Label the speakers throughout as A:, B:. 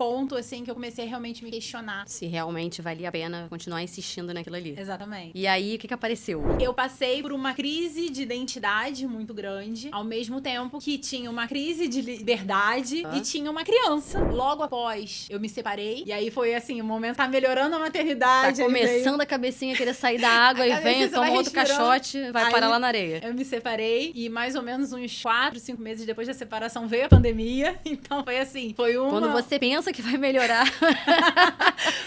A: ponto, assim, que eu comecei a realmente me questionar.
B: Se realmente valia a pena continuar insistindo naquilo ali.
A: Exatamente.
B: E aí, o que apareceu?
A: Eu passei por uma crise de identidade muito grande, ao mesmo tempo que tinha uma crise de liberdade e tinha uma criança. Logo após, eu me separei. E aí foi assim, o momento tá melhorando a maternidade.
B: Tá começando a cabecinha querer sair da água e vem, toma outro caixote, vai parar lá na areia.
A: Eu me separei e mais ou menos uns 4, 5 meses depois da separação veio a pandemia. Então foi assim, foi uma...
B: Quando você pensa que vai melhorar.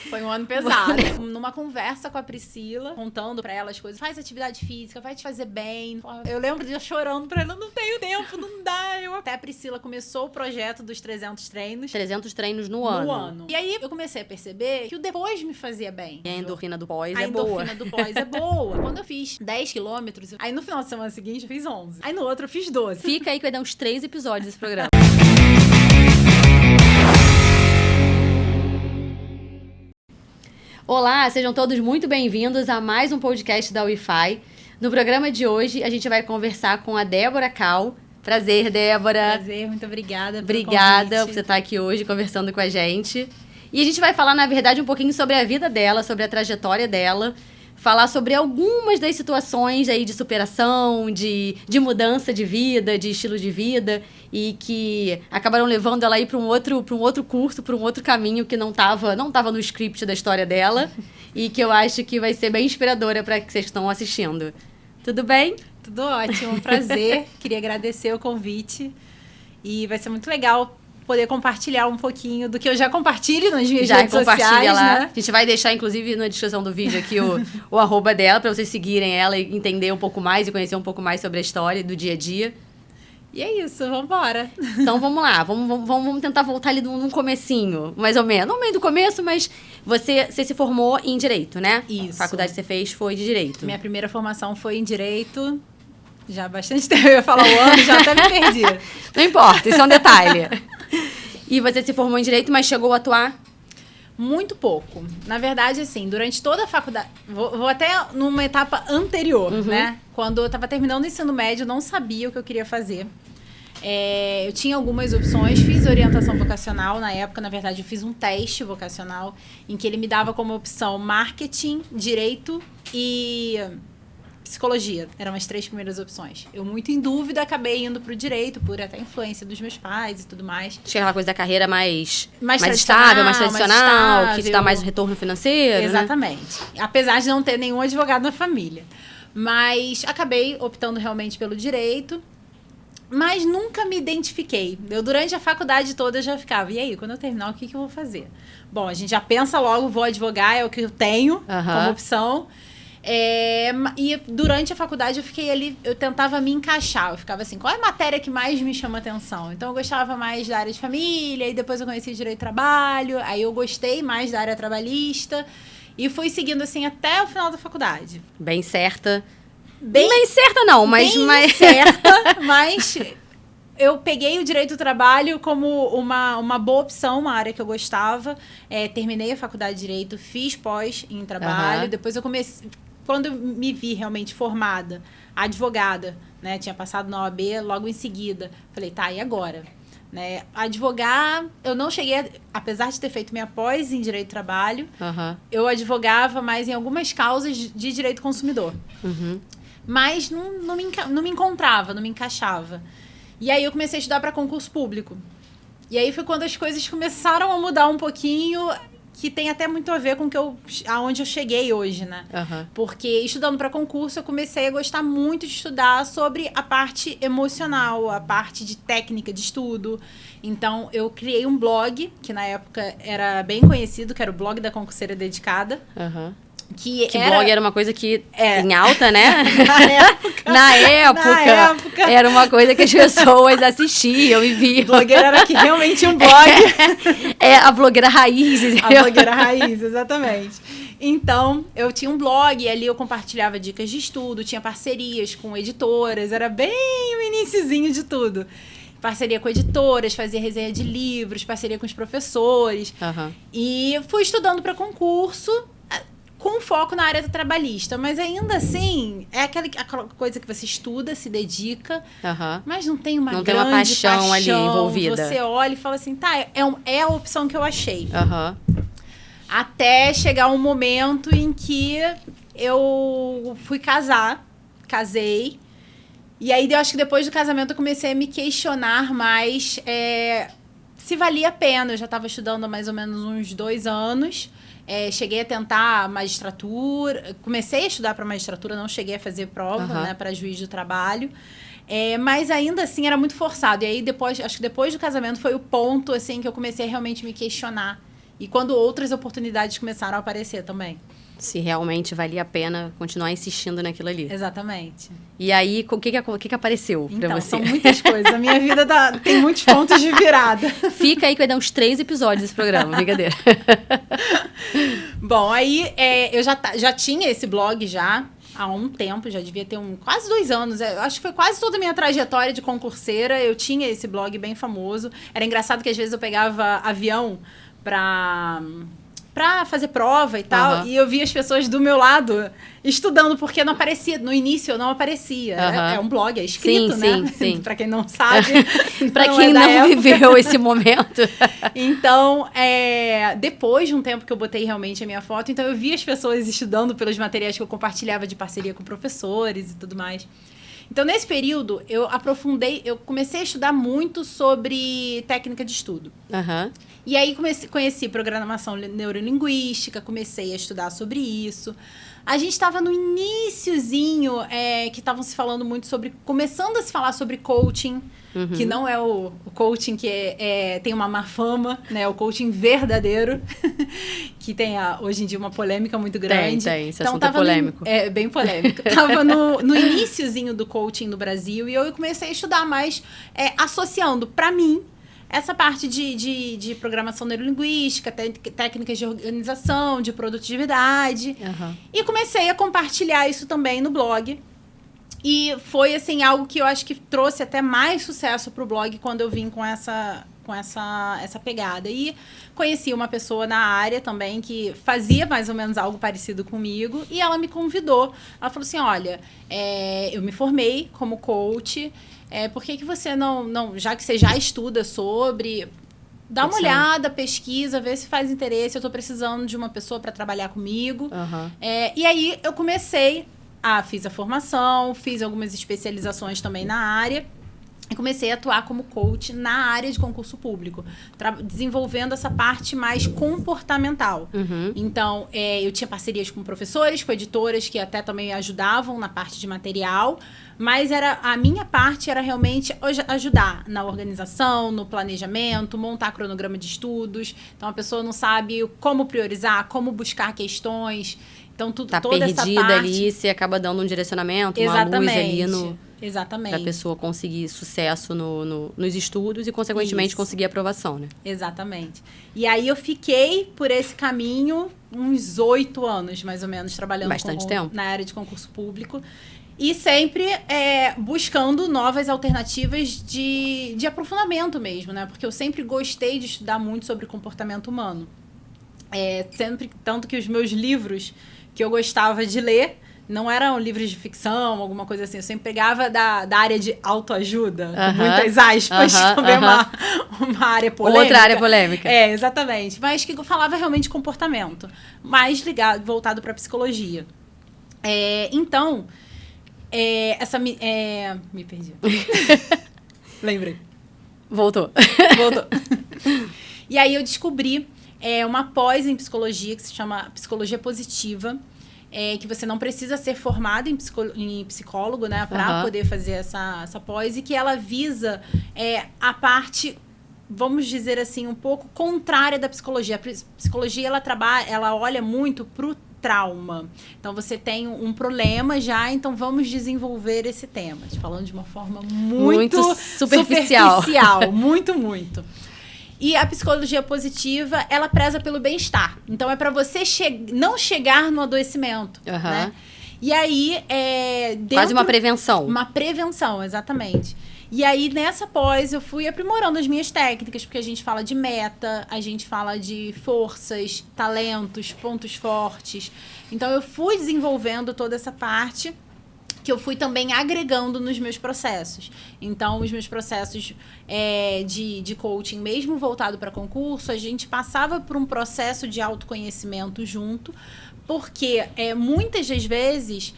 A: Foi um ano pesado. Numa conversa com a Priscila, contando pra ela as coisas, faz atividade física, vai te fazer bem. Eu lembro de eu chorando pra ela, não tenho tempo, não dá. Até a Priscila começou o projeto dos 300 treinos.
B: 300 treinos no ano.
A: E aí eu comecei a perceber que o depois me fazia bem.
B: E a endorfina do pós
A: é boa. A endorfina do pós é boa. Quando eu fiz 10 quilômetros, aí no final de semana seguinte eu fiz 11. Aí no outro eu fiz 12.
B: Fica aí que vai dar uns 3 episódios esse programa. Olá, sejam todos muito bem-vindos a mais um podcast da Wi-Fi. No programa de hoje, a gente vai conversar com a Débora Cal. Prazer, Débora.
A: Prazer, muito obrigada pelo
B: Obrigada
A: convite.
B: por você estar aqui hoje conversando com a gente. E a gente vai falar, na verdade, um pouquinho sobre a vida dela, sobre a trajetória dela, falar sobre algumas das situações aí de superação, de mudança de vida, de estilo de vida, e que acabaram levando ela aí para um outro curso, para um outro caminho que não tava no script da história dela, e que eu acho que vai ser bem inspiradora para que vocês estão assistindo. Tudo bem?
A: Tudo ótimo, um prazer. Queria agradecer o convite. E vai ser muito legal poder compartilhar um pouquinho do que eu já compartilho nas minhas redes sociais,
B: lá.
A: né?
B: A gente vai deixar, inclusive, na descrição do vídeo aqui o arroba dela, para vocês seguirem ela e entender um pouco mais e conhecer um pouco mais sobre a história do dia a dia.
A: E é isso, vamos embora.
B: Então, vamos lá. Vamos tentar voltar ali num comecinho, mais ou menos. Não meio do começo, mas você se formou em Direito, né?
A: Isso.
B: A faculdade que você fez foi de Direito.
A: Minha primeira formação foi em Direito. Já há bastante tempo, eu ia falar o ano, já até me perdi.
B: Não importa, isso é um detalhe. E você se formou em Direito, mas chegou a atuar?
A: Muito pouco. Na verdade, assim, durante toda a faculdade... Vou até numa etapa anterior, né? Quando eu estava terminando o ensino médio, eu não sabia o que eu queria fazer. Eu tinha algumas opções, fiz orientação vocacional. Na época, na verdade, eu fiz um teste vocacional em que ele me dava como opção marketing, direito e psicologia. Eram as 3 primeiras opções. Eu, muito em dúvida, acabei indo pro direito, por até influência dos meus pais e tudo mais.
B: Tinha aquela coisa da carreira mais
A: estável,
B: estável, mais tradicional, que te dá mais
A: estável.
B: retorno financeiro,
A: Exatamente.
B: Né?
A: Apesar de não ter nenhum advogado na família. Mas acabei optando realmente pelo direito. Mas nunca me identifiquei. Durante a faculdade toda, eu já ficava, e aí, quando eu terminar, o que eu vou fazer? Bom, a gente já pensa logo, vou advogar, é o que eu tenho como opção. E durante a faculdade eu fiquei ali, eu tentava me encaixar, eu ficava assim, qual é a matéria que mais me chama atenção? Então eu gostava mais da área de família, e depois eu conheci Direito do Trabalho, aí eu gostei mais da área trabalhista, e fui seguindo assim até o final da faculdade.
B: Bem certa. Bem certa não, mas...
A: certa, mas eu peguei o Direito do Trabalho como uma boa opção, uma área que eu gostava. Terminei a faculdade de Direito, fiz pós em trabalho, depois eu comecei... Quando eu me vi realmente formada, advogada, né? Tinha passado na OAB, logo em seguida. Falei, tá, e agora? Né? Advogar, eu não cheguei... Apesar de ter feito minha pós em Direito do Trabalho, eu advogava mais em algumas causas de direito consumidor. Mas não me encontrava, não me encaixava. E aí eu comecei a estudar para concurso público. E aí foi quando as coisas começaram a mudar um pouquinho... que tem até muito a ver com aonde eu cheguei hoje, né? Porque estudando para concurso, eu comecei a gostar muito de estudar sobre a parte emocional, a parte de técnica de estudo. Então, eu criei um blog, que na época era bem conhecido, que era o blog da Concurseira Dedicada. Que
B: blog era uma coisa que em alta, né?
A: Na época.
B: Era uma coisa que as pessoas assistiam e viam.
A: Blogueira era que realmente um blog.
B: A blogueira raiz.
A: A blogueira raiz, exatamente. Então, eu tinha um blog e ali eu compartilhava dicas de estudo, tinha parcerias com editoras, era bem o iniciozinho de tudo. Parceria com editoras, fazia resenha de livros, parceria com os professores. E fui estudando para concurso. Com com foco na área trabalhista, mas ainda assim, é aquela coisa que você estuda, se dedica, mas não tem uma
B: não
A: grande
B: tem uma paixão ali envolvida.
A: Você olha e fala assim, tá, é a opção que eu achei. Até chegar um momento em que eu fui casei, e aí eu acho que depois do casamento eu comecei a me questionar mais se valia a pena. Eu já estava estudando há mais ou menos uns 2 anos, cheguei a tentar magistratura, comecei a estudar para magistratura, não cheguei a fazer prova, né, para juiz do trabalho, mas ainda assim era muito forçado. E aí acho que depois do casamento foi o ponto assim que eu comecei a realmente me questionar. E quando outras oportunidades começaram a aparecer também.
B: Se realmente valia a pena continuar insistindo naquilo ali.
A: Exatamente.
B: E aí, o que apareceu pra você?
A: Então, são muitas coisas. A minha vida tem muitos pontos de virada.
B: Fica aí que vai dar uns 3 episódios esse programa, brincadeira.
A: Bom, aí eu já tinha esse blog já há um tempo, já devia ter quase 2 anos. Eu acho que foi quase toda a minha trajetória de concurseira. Eu tinha esse blog bem famoso. Era engraçado que às vezes eu pegava avião pra fazer prova e tal, e eu via as pessoas do meu lado estudando, porque não aparecia, no início eu não aparecia. É um blog, é escrito, né? Sim. Pra quem não sabe.
B: Pra quem não viveu esse momento.
A: Então, depois de um tempo que eu botei realmente a minha foto, então eu via as pessoas estudando pelos materiais que eu compartilhava de parceria com professores e tudo mais. Então, nesse período, eu comecei a estudar muito sobre técnica de estudo. E aí, conheci programação neurolinguística, comecei a estudar sobre isso. A gente estava no iniciozinho, que estavam se falando muito começando a se falar sobre coaching, que não é o coaching que tem uma má fama, né? É o coaching verdadeiro, que tem hoje em dia uma polêmica muito grande.
B: Tem, esse assunto é polêmico.
A: Bem polêmico. Tava no iniciozinho do coaching no Brasil, e eu comecei a estudar mais, associando, para mim, essa parte de programação neurolinguística, técnicas de organização, de produtividade. E comecei a compartilhar isso também no blog. E foi, assim, algo que eu acho que trouxe até mais sucesso pro blog quando eu vim com essa pegada. E conheci uma pessoa na área também que fazia mais ou menos algo parecido comigo, e ela me convidou. Ela falou assim, olha, eu me formei como coach, por que você não, já que você já estuda sobre, dá uma olhada, pesquisa, vê se faz interesse, eu estou precisando de uma pessoa para trabalhar comigo. E aí eu fiz a formação, fiz algumas especializações também na área, e comecei a atuar como coach na área de concurso público, desenvolvendo essa parte mais comportamental. Então, eu tinha parcerias com professores, com editoras que até também ajudavam na parte de material, mas a minha parte era realmente ajudar na organização, no planejamento, montar cronograma de estudos. Então, a pessoa não sabe como priorizar, como buscar questões. Então, toda
B: perdida
A: essa parte
B: ali, você acaba dando um direcionamento, uma luz ali
A: Exatamente.
B: Pra pessoa conseguir sucesso nos estudos e, consequentemente, conseguir aprovação, né?
A: Exatamente. E aí eu fiquei por esse caminho uns 8 anos, mais ou menos, trabalhando na área de concurso público. E sempre buscando novas alternativas de aprofundamento mesmo, né? Porque eu sempre gostei de estudar muito sobre comportamento humano. Tanto que os meus livros que eu gostava de ler não eram livros de ficção, alguma coisa assim. Eu sempre pegava da área de autoajuda, com muitas aspas, também uma área polêmica.
B: Outra área polêmica.
A: Exatamente. Mas que falava realmente de comportamento, mais voltado para psicologia. Então, me perdi. Lembrei.
B: Voltou.
A: E aí eu descobri uma pós em psicologia que se chama Psicologia Positiva, que você não precisa ser formado em psicólogo, né, para poder fazer essa pós, e que ela visa a parte, vamos dizer assim, um pouco contrária da psicologia. A psicologia, ela olha muito pro trauma. Então, você tem um problema já, então vamos desenvolver esse tema. Falando de uma forma muito
B: superficial.
A: Muito. E a psicologia positiva, ela preza pelo bem-estar. Então, é para você não chegar no adoecimento, né? E aí,
B: quase uma prevenção.
A: Uma prevenção, exatamente. E aí, nessa pós, eu fui aprimorando as minhas técnicas, porque a gente fala de meta, a gente fala de forças, talentos, pontos fortes. Então, eu fui desenvolvendo toda essa parte que eu fui também agregando nos meus processos. Então, os meus processos de coaching, mesmo voltado para concurso, a gente passava por um processo de autoconhecimento junto, porque muitas das vezes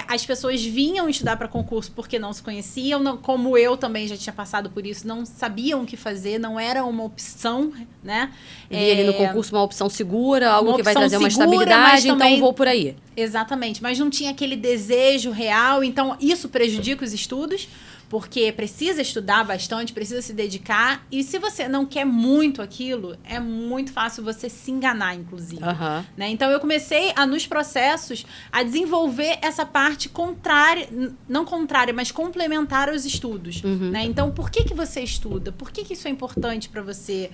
A: as pessoas vinham estudar para concurso porque não se conheciam, não, como eu também já tinha passado por isso, não sabiam o que fazer, não era uma opção, né?
B: Vi ali no concurso uma opção segura, algo que vai trazer uma
A: segura,
B: estabilidade,
A: também,
B: então vou por aí.
A: Exatamente, mas não tinha aquele desejo real, então isso prejudica os estudos, porque precisa estudar bastante, precisa se dedicar, e se você não quer muito aquilo, é muito fácil você se enganar, inclusive. Né? Então, eu comecei, nos processos, a desenvolver essa parte contrária, não contrária, mas complementar aos estudos. Né? Então, por que você estuda? Por que isso é importante para você?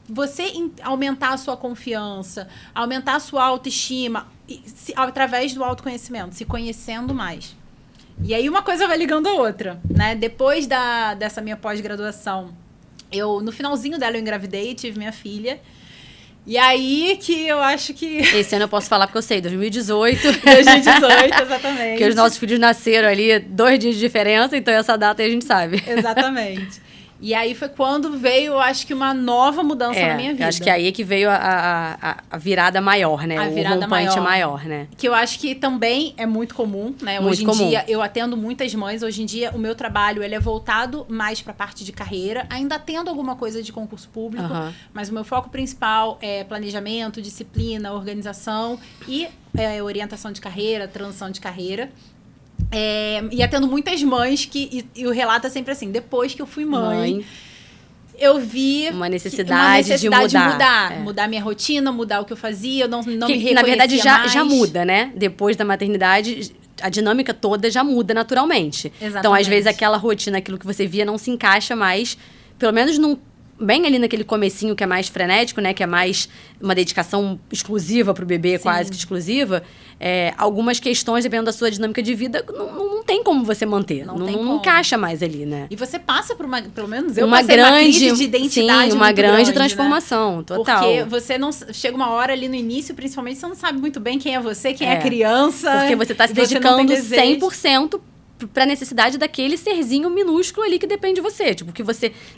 A: Você aumentar a sua confiança, aumentar a sua autoestima, através do autoconhecimento, se conhecendo mais. E aí uma coisa vai ligando a outra, né? Depois dessa minha pós-graduação, no finalzinho dela eu engravidei, tive minha filha. E aí que eu acho que...
B: Esse ano eu posso falar porque eu sei, 2018.
A: 2018, exatamente.
B: Porque os nossos filhos nasceram ali 2 dias de diferença, então essa data aí a gente sabe.
A: Exatamente. E aí foi quando veio, eu acho que uma nova mudança na minha vida.
B: Acho que aí é que veio a virada maior, né?
A: A virada
B: maior, né?
A: Que eu acho que também é muito comum, né?
B: Muito
A: hoje em
B: comum.
A: dia, eu atendo muitas mães. Hoje em dia, o meu trabalho ele é voltado mais para a parte de carreira. Ainda atendo alguma coisa de concurso público, mas o meu foco principal é planejamento, disciplina, organização e orientação de carreira, transição de carreira. E atendo muitas mães e o relato é sempre assim, depois que eu fui mãe eu vi
B: uma necessidade de
A: mudar minha rotina, mudar o que eu fazia, eu não me reconhecia
B: na verdade
A: mais.
B: já muda, né? Depois da maternidade, a dinâmica toda já muda naturalmente.
A: Exatamente.
B: Então, às vezes, aquela rotina, aquilo que você via não se encaixa mais, pelo menos bem ali naquele comecinho que é mais frenético, né? Que é mais uma dedicação exclusiva pro bebê, quase que exclusiva. Algumas questões, dependendo da sua dinâmica de vida, não tem como você manter. Não encaixa mais ali, né?
A: E você passa por pelo menos eu passei uma crise de identidade
B: uma grande
A: grande,
B: transformação,
A: né?
B: total.
A: Porque você não... Chega uma hora ali no início, principalmente, você não sabe muito bem quem é você, quem é a criança.
B: Porque você tá se dedicando 100% pra necessidade daquele serzinho minúsculo ali que depende de você. Tipo,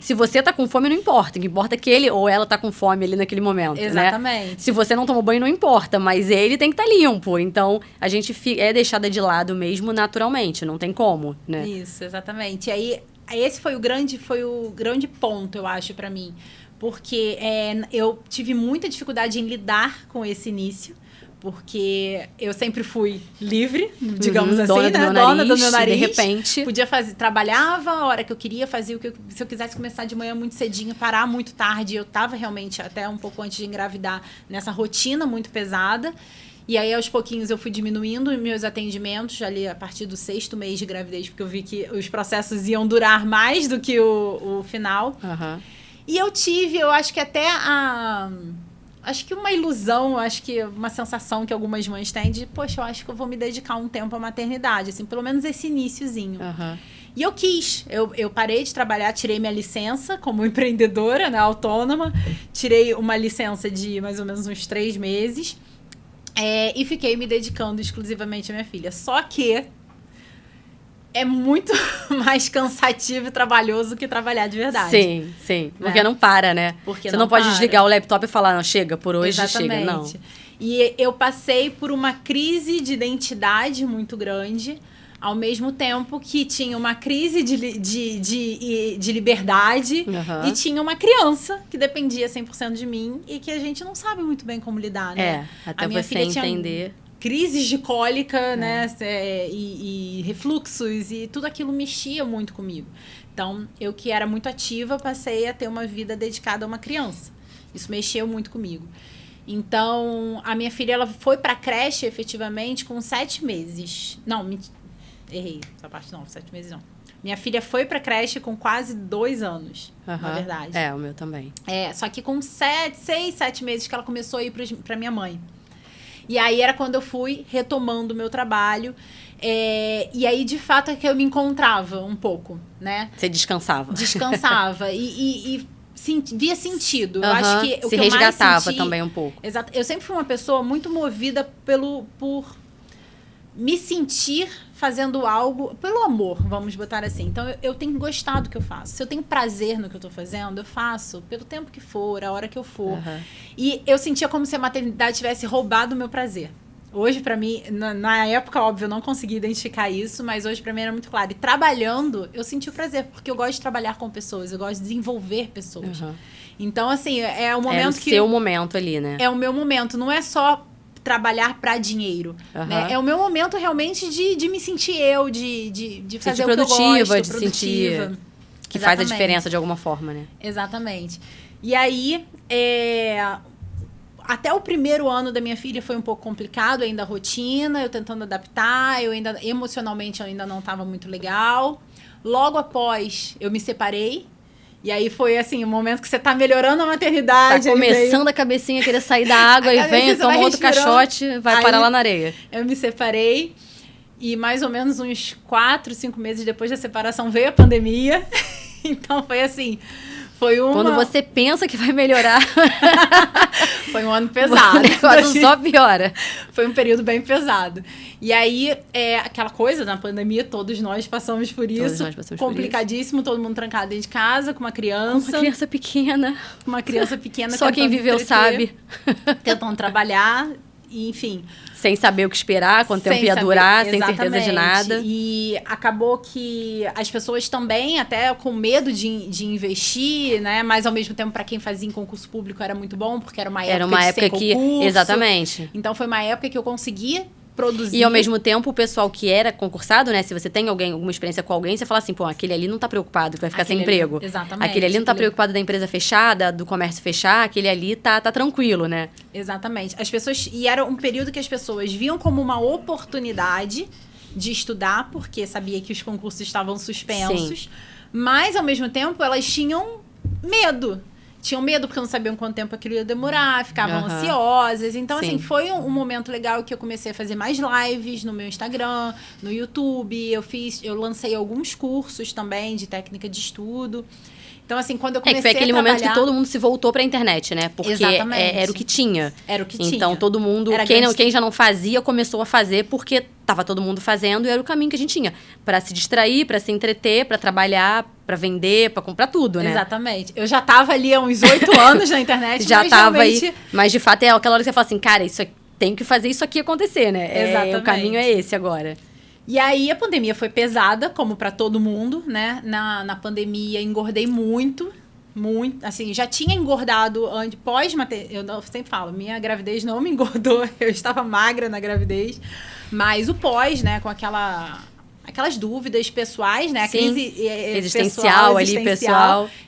B: se você tá com fome, não importa. O que importa é que ele ou ela tá com fome ali naquele momento,
A: Exatamente.
B: Né? Se você não tomou banho, não importa. Mas ele tem que estar limpo. Então, a gente é deixada de lado mesmo naturalmente. Não tem como, né?
A: Isso, exatamente. E aí, esse foi o grande ponto, eu acho, pra mim. Porque eu tive muita dificuldade em lidar com esse início. Porque eu sempre fui livre, digamos assim,
B: dona do meu nariz.
A: De
B: repente.
A: Podia trabalhava a hora que eu queria, fazia o que se eu quisesse começar de manhã muito cedinho, parar muito tarde. Eu estava realmente, até um pouco antes de engravidar, nessa rotina muito pesada. E aí, aos pouquinhos, eu fui diminuindo meus atendimentos, ali a partir do 6º mês de gravidez, porque eu vi que os processos iam durar mais do que o final. E eu acho que até acho que uma ilusão, acho que uma sensação que algumas mães têm de, poxa, eu acho que eu vou me dedicar um tempo à maternidade, assim, pelo menos esse iniciozinho. E eu quis, eu parei de trabalhar, tirei minha licença como empreendedora, né, autônoma, tirei uma licença de mais ou menos uns 3 meses e fiquei me dedicando exclusivamente à minha filha. Só que é muito mais cansativo e trabalhoso que trabalhar de verdade.
B: Sim. Porque não para, né?
A: Porque
B: você não pode desligar o laptop e falar, não, chega, por hoje chega, não.
A: E eu passei por uma crise de identidade muito grande, ao mesmo tempo que tinha uma crise de liberdade e tinha uma criança que dependia 100% de mim e que a gente não sabe muito bem como lidar, né?
B: Até
A: a minha
B: você
A: filha
B: entender...
A: crises de cólica, né? E refluxos, e tudo aquilo mexia muito comigo. Então, eu que era muito ativa, passei a ter uma vida dedicada a uma criança. Isso mexeu muito comigo. Então, a minha filha, ela foi pra creche, efetivamente, com 7 meses. Não, errei essa parte não, 7 meses não. Minha filha foi pra creche com quase 2 anos, na verdade.
B: O meu também.
A: Só que com 6, 7 meses que ela começou a ir pra minha mãe. E aí era quando eu fui retomando o meu trabalho. E aí, de fato, é que eu me encontrava um pouco, né?
B: Você descansava.
A: Descansava. Via sentido. Eu acho que o
B: se
A: que
B: resgatava
A: eu mais senti,
B: também um pouco.
A: Exato. Eu sempre fui uma pessoa muito movida por me sentir fazendo algo pelo amor, vamos botar assim. Então, eu tenho gostado do que eu faço. Se eu tenho prazer no que eu tô fazendo, eu faço pelo tempo que for, a hora que eu for. E eu sentia como se a maternidade tivesse roubado o meu prazer. Hoje, pra mim, na época, óbvio, eu não consegui identificar isso, mas hoje pra mim era muito claro. E trabalhando, eu senti o prazer, porque eu gosto de trabalhar com pessoas, eu gosto de desenvolver pessoas. Então, assim, é o momento que...
B: É o seu momento ali, né?
A: É o meu momento, não é só trabalhar pra dinheiro, né? É o meu momento realmente de me sentir eu, de fazer o que eu gosto.
B: De sentir que faz a diferença de alguma forma, né?
A: Exatamente. E aí, até o primeiro ano da minha filha foi um pouco complicado, ainda a rotina, eu tentando adaptar, emocionalmente eu ainda não estava muito legal. Logo após, eu me separei. E aí foi assim, o momento que você tá melhorando a maternidade.
B: Tá começando a cabecinha querer sair da água e vem, toma outro caixote, vai parar lá na areia.
A: Eu me separei e mais ou menos uns 4, 5 meses depois da separação veio a pandemia. Então foi assim...
B: Quando você pensa que vai melhorar...
A: Foi um ano pesado. O
B: negócio só piora.
A: Foi um período bem pesado. E aí, aquela coisa, na pandemia, todos nós passamos por isso. Complicadíssimo, todo mundo trancado dentro de casa, com uma criança.
B: Uma criança pequena.
A: Uma criança pequena.
B: Só quem viveu sabe.
A: Tentando trabalhar, enfim...
B: Sem saber o que esperar, quanto tempo ia durar, sem certeza de nada.
A: E acabou que as pessoas também, até com medo de investir, né? Mas ao mesmo tempo, para quem fazia em concurso público, era muito bom, porque era uma época de concurso.
B: Exatamente.
A: Então foi uma época que eu conseguia produzir.
B: E ao mesmo tempo, o pessoal que era concursado, né? Se você tem alguma experiência com alguém, você fala assim, pô, aquele ali não tá preocupado que vai ficar sem emprego.
A: Exatamente.
B: Aquele ali não tá preocupado da empresa fechada, do comércio fechar, aquele ali tá tranquilo, né?
A: Exatamente. E era um período que as pessoas viam como uma oportunidade de estudar, porque sabia que os concursos estavam suspensos. Sim. Mas, ao mesmo tempo, elas tinham medo. Tinham medo porque não sabiam quanto tempo aquilo ia demorar, ficavam ansiosas. Então, assim, foi um momento legal que eu comecei a fazer mais lives no meu Instagram, no YouTube. Eu lancei alguns cursos também de técnica de estudo. Então, assim, quando eu comecei a trabalhar...
B: foi aquele momento que todo mundo se voltou pra internet, né? Porque era o que tinha.
A: Era o que tinha.
B: Então, todo mundo... Quem já não fazia, começou a fazer porque tava todo mundo fazendo e era o caminho que a gente tinha. Pra se distrair, pra se entreter, pra trabalhar, pra vender, pra comprar tudo, né?
A: Exatamente. Eu já tava ali há uns 8 anos na internet,
B: já tava realmente... aí. Mas, de fato, é aquela hora que você fala assim, cara, tenho que fazer isso aqui acontecer, né?
A: Exatamente.
B: O caminho é esse agora.
A: E aí, a pandemia foi pesada, como pra todo mundo, né? Na pandemia, engordei muito, assim, já tinha engordado pós-maternidade, eu sempre falo, minha gravidez não me engordou, eu estava magra na gravidez, mas o pós, né, com aquelas dúvidas pessoais, né, a crise
B: existencial.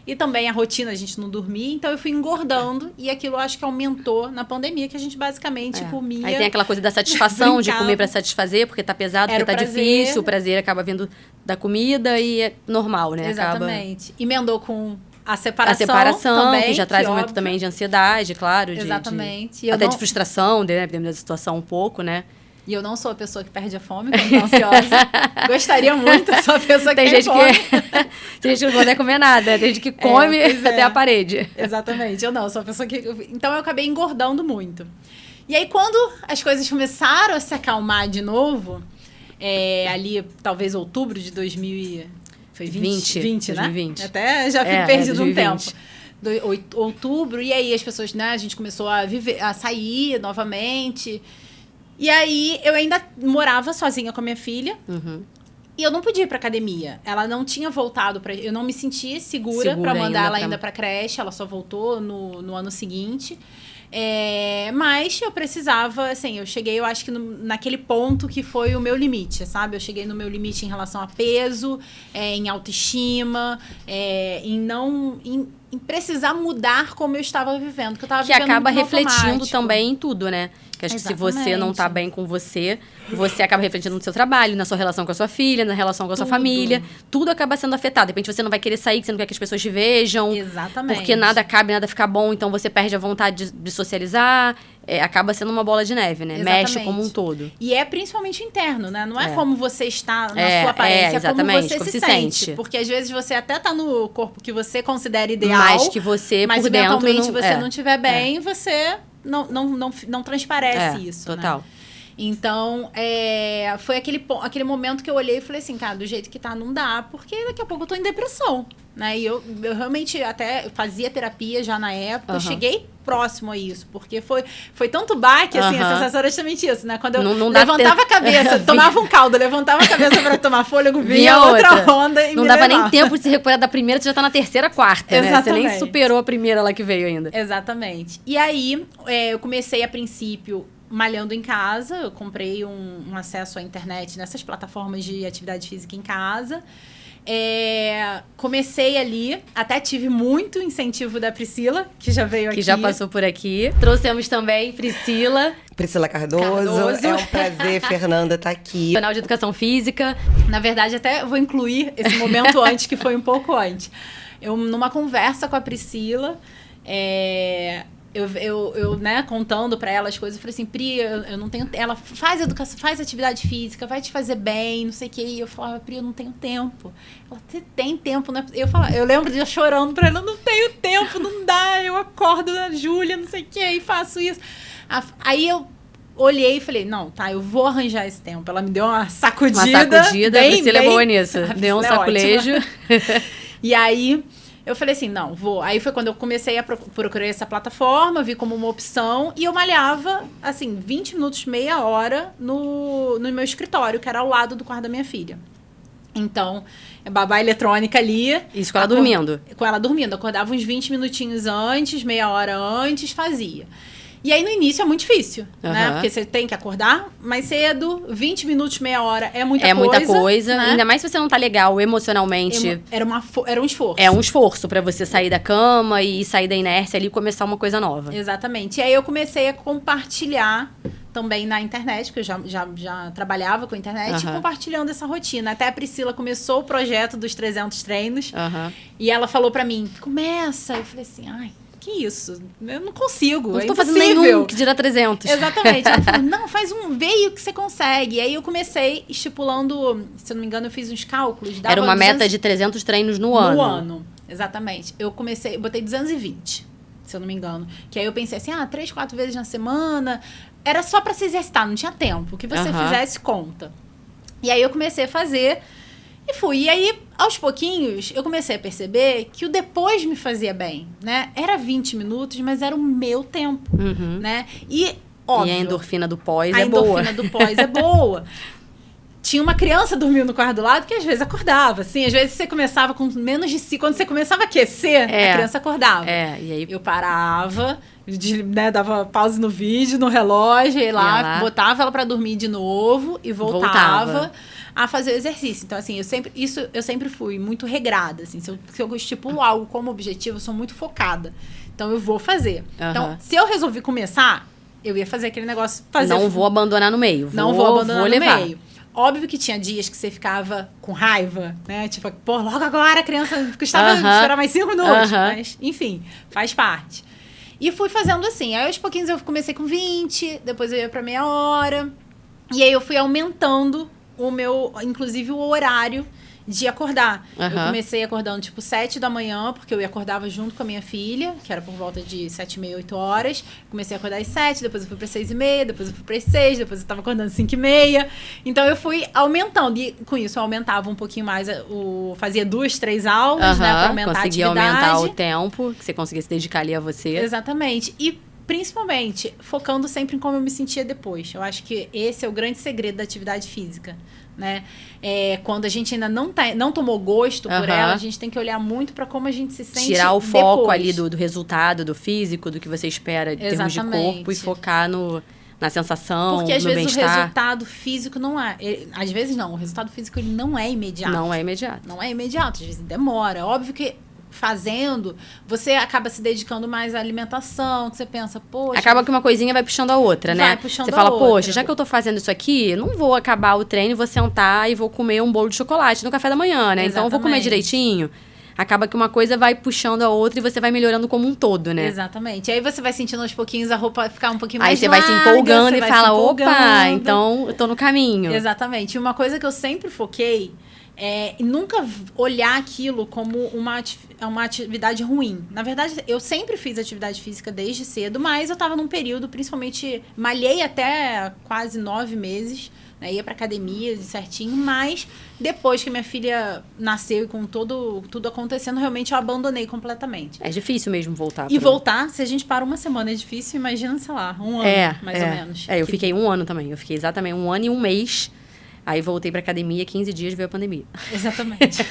A: E também a rotina, a gente não dormia, então eu fui engordando e aquilo acho que aumentou na pandemia, que a gente basicamente comia.
B: Aí tem aquela coisa da satisfação de comer para satisfazer, porque tá pesado, porque tá difícil, o prazer acaba vindo da comida e é normal, né?
A: Exatamente. Emendou com a separação também,
B: que já traz um momento também de ansiedade, claro.
A: Exatamente.
B: Até de frustração, dependendo da situação um pouco, né?
A: E eu não sou a pessoa que perde a fome quando tá ansiosa. Gostaria muito, sou a pessoa que tem fome.
B: Tem gente que não consegue comer nada, tem gente que come até a parede.
A: Exatamente, eu não, sou a pessoa que... Então eu acabei engordando muito. E aí quando as coisas começaram a se acalmar de novo, ali talvez outubro de 2020, né?
B: 2020.
A: Até já fui perdido um tempo. Outubro, e aí as pessoas, né, a gente começou a sair novamente. E aí, eu ainda morava sozinha com a minha filha. E eu não podia ir pra academia. Ela não tinha voltado pra... Eu não me sentia segura pra mandar ela ainda pra creche. Ela só voltou no ano seguinte. Mas eu precisava, assim... Eu cheguei, eu acho que naquele ponto que foi o meu limite, sabe? Eu cheguei no meu limite em relação a peso, em autoestima, em precisar mudar como eu estava vivendo, que eu estava
B: Que
A: vivendo
B: acaba
A: muito
B: refletindo
A: automático.
B: também em tudo, né? Que acho que se você não tá
A: Exatamente.
B: bem com você acaba refletindo no seu trabalho, na sua relação com a sua filha, na relação com a sua
A: Tudo.
B: família. Tudo acaba sendo afetado. De repente você não vai querer sair, que você não quer que as pessoas te vejam.
A: Exatamente.
B: Porque nada cabe, nada fica bom, então você perde a vontade de socializar. Acaba sendo uma bola de neve, né?
A: Exatamente.
B: Mexe como um todo.
A: E é principalmente interno, né? Não é
B: É.
A: como você está na
B: É,
A: sua aparência, é como
B: exatamente,
A: você
B: como
A: se
B: se
A: sente.
B: sente.
A: Porque às vezes você até tá no corpo que você considera ideal,
B: Mas que você,
A: mas
B: por dentro,
A: mentalmente
B: não,
A: você não estiver bem, você não transparece isso,
B: total.
A: né? Então, foi aquele momento que eu olhei e falei assim, cara, do jeito que tá, não dá, porque daqui a pouco eu tô em depressão, né? E eu realmente até fazia terapia já na época, eu cheguei próximo a isso, porque foi tanto baque, assim, a sensação era justamente isso, né? Quando eu
B: Não dá
A: levantava a cabeça, tomava um caldo, levantava a cabeça pra tomar fôlego, vinha outra onda e
B: não
A: me
B: dava
A: levava.
B: nem tempo de se recuperar da primeira, você já tá na terceira, quarta, né? Você
A: Exatamente.
B: nem superou a primeira lá que veio ainda.
A: Exatamente. E aí, eu comecei a princípio malhando em casa, eu comprei um acesso à internet nessas plataformas de atividade física em casa. Comecei ali, até tive muito incentivo da Priscila, que já veio aqui.
B: Que já passou por aqui. Trouxemos também Priscila.
C: Priscila Cardoso. É um prazer, Fernanda, estar aqui.
B: Canal de Educação Física.
A: Na verdade, até vou incluir esse momento antes, que foi um pouco antes. Eu, numa conversa com a Priscila, eu né, contando pra ela as coisas, eu falei assim, Pri, eu não tenho... Ela faz educação, faz atividade física, vai te fazer bem, não sei o quê. E eu falava, Pri, eu não tenho tempo. Ela, você tem tempo, né? Eu lembro de eu chorando pra ela, eu não tenho tempo, não dá. Eu acordo na Júlia, não sei o quê, e faço isso. Aí eu olhei e falei, não, tá, eu vou arranjar esse tempo. Ela me deu uma sacudida.
B: A Priscila é boa nisso. Deu um
A: é
B: saculejo.
A: E aí... eu falei assim, não, vou. Aí foi quando eu comecei a procurar essa plataforma, vi como uma opção, e eu malhava, assim, 20 minutos, meia hora no meu escritório, que era ao lado do quarto da minha filha. Então, babá eletrônica ali.
B: Isso com ela dormindo.
A: Com ela dormindo. Acordava uns 20 minutinhos antes, meia hora antes, fazia. E aí, no início, é muito difícil, né? Porque você tem que acordar mais cedo, 20 minutos, meia hora é muita coisa.
B: É muita coisa.
A: Né?
B: Ainda mais se você não tá legal emocionalmente.
A: Era um esforço.
B: É um esforço pra você sair da cama e sair da inércia ali e começar uma coisa nova.
A: Exatamente. E aí, eu comecei a compartilhar também na internet, porque eu já trabalhava com a internet, compartilhando essa rotina. Até a Priscila começou o projeto dos 300 treinos. E ela falou pra mim, começa. Eu falei assim, ai, que isso? Eu não consigo,
B: Não
A: é
B: estou fazendo
A: impossível.
B: nenhum, que dirá 300.
A: Exatamente. Ela falou, não, faz veio que você consegue. E aí eu comecei estipulando, se eu não me engano, eu fiz uns cálculos.
B: Era uma meta de 300 treinos no ano.
A: No ano, exatamente. Eu botei 220, se eu não me engano. Que aí eu pensei assim, 3, 4 vezes na semana. Era só pra se exercitar, não tinha tempo. O que você fizesse, conta. E aí eu comecei a fazer... e fui. E aí, aos pouquinhos, eu comecei a perceber que o depois me fazia bem, né? Era 20 minutos, mas era o meu tempo, né? E, óbvio...
B: e a endorfina do pós
A: a
B: é boa.
A: endorfina do pós é boa. Tinha uma criança dormindo no quarto do lado que às vezes acordava, assim. Às vezes você começava com menos de 5. Quando você começava a aquecer, a criança acordava.
B: E aí...
A: eu parava... dava pause no vídeo, no relógio, ia lá, botava ela pra dormir de novo e voltava a fazer o exercício. Então, assim, eu sempre fui muito regrada, assim. Se eu estipulo algo como objetivo, eu sou muito focada. Então, eu vou fazer. Então, se eu resolvi começar, eu ia fazer aquele negócio...
B: Não vou abandonar no meio.
A: Não vou abandonar no meio. Óbvio que tinha dias que você ficava com raiva, né? Tipo, pô, logo agora a criança custava esperar mais 5 minutos. Mas, enfim, faz parte. E fui fazendo assim. Aí, aos pouquinhos, eu comecei com 20, depois eu ia pra meia hora. E aí, eu fui aumentando inclusive, o horário de acordar. Eu comecei acordando, tipo, 7 da manhã, porque eu acordava junto com a minha filha, que era por volta de 7h30, 8 horas. Comecei a acordar às 7, depois eu fui pra 6h30, depois eu fui pra 6, depois eu tava acordando às 5h30. Então, eu fui aumentando. E, com isso, eu aumentava um pouquinho mais, fazia 2, 3 aulas, né, pra aumentar a atividade.
B: Conseguia aumentar o tempo, que você conseguia se dedicar ali a você.
A: Exatamente. E, principalmente, focando sempre em como eu me sentia depois. Eu acho que esse é o grande segredo da atividade física, né? Quando a gente ainda não tomou gosto por ela, a gente tem que olhar muito para como a gente se sente.
B: Tirar o foco ali do resultado, do físico, do que você espera em termos de corpo e focar na sensação,
A: porque às
B: no
A: vezes
B: bem-estar.
A: o resultado físico não é... às vezes não, o resultado físico ele não é imediato.
B: Não é imediato.
A: Não é imediato, às vezes demora. Óbvio que fazendo, você acaba se dedicando mais à alimentação, que você pensa, poxa...
B: Acaba que uma coisinha vai puxando a outra, né?
A: Vai puxando
B: você fala,
A: a outra.
B: poxa, já que eu tô fazendo isso aqui, não vou acabar o treino, vou sentar e vou comer um bolo de chocolate no café da manhã, né? Então eu vou comer direitinho. Acaba que uma coisa vai puxando a outra e você vai melhorando como um todo, né?
A: Exatamente. E aí você vai sentindo aos pouquinhos a roupa ficar um pouquinho mais
B: larga. Aí você vai se empolgando e fala, opa, então eu tô no caminho.
A: Exatamente. E uma coisa que eu sempre foquei é nunca olhar aquilo como uma atividade ruim. Na verdade, eu sempre fiz atividade física desde cedo, mas eu tava num período, principalmente, malhei até quase 9 meses, né, ia pra academia certinho, mas depois que minha filha nasceu e com tudo acontecendo, realmente eu abandonei completamente.
B: É difícil mesmo voltar.
A: E voltar, se a gente para uma semana é difícil, imagina, sei lá, um ano, mais ou menos.
B: Eu fiquei 1 ano também. Eu fiquei exatamente 1 ano e 1 mês. Aí voltei pra academia, 15 dias veio a pandemia.
A: Exatamente.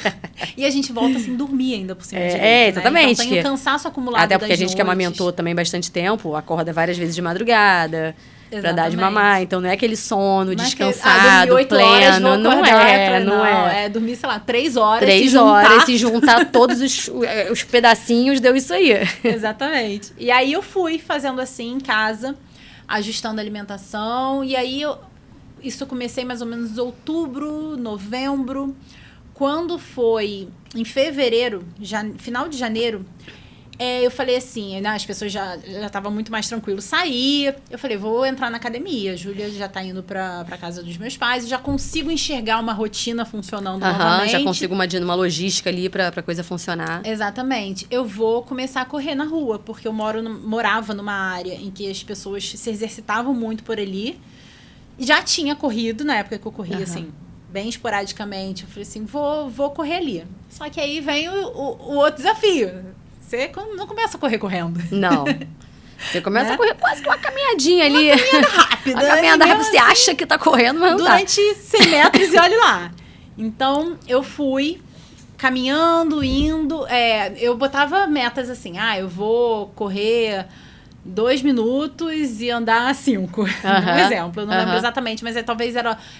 A: E a gente volta assim, dormir ainda por cima direito,
B: exatamente.
A: Né? Então tem o cansaço acumulado.
B: Até porque a gente
A: noites.
B: que amamentou também bastante tempo, acorda várias vezes de madrugada. Exatamente. Pra dar de mamar. Então não é aquele sono descansado,
A: dormir 8
B: pleno.
A: Horas,
B: não é.
A: É dormir, sei lá, 3 horas.
B: 3 horas, se juntar todos os pedacinhos, deu isso aí.
A: Exatamente. E aí eu fui fazendo assim em casa, ajustando a alimentação. E aí isso eu comecei mais ou menos em outubro, novembro. Quando foi em fevereiro, final de janeiro, eu falei assim, né, as pessoas já estavam muito mais tranquilos. Saí, eu falei, vou entrar na academia. A Júlia já tá indo pra casa dos meus pais. Já consigo enxergar uma rotina funcionando novamente.
B: Já consigo uma logística ali pra coisa funcionar.
A: Exatamente. Eu vou começar a correr na rua, porque eu morava numa área em que as pessoas se exercitavam muito por ali. Já tinha corrido, na época que eu corria, assim, bem esporadicamente. Eu falei assim, vou correr ali. Só que aí vem o outro desafio. Você não começa a correr correndo.
B: Não. Você começa a correr quase que uma caminhadinha ali.
A: Uma caminhada rápida.
B: Uma caminhada rápida. Você acha que tá correndo, mas não
A: durante 100 metros e olha lá. Então, eu fui caminhando, indo. Eu botava metas assim. Eu vou correr 2 minutos e andar 5. Um exemplo. Eu não lembro exatamente, mas talvez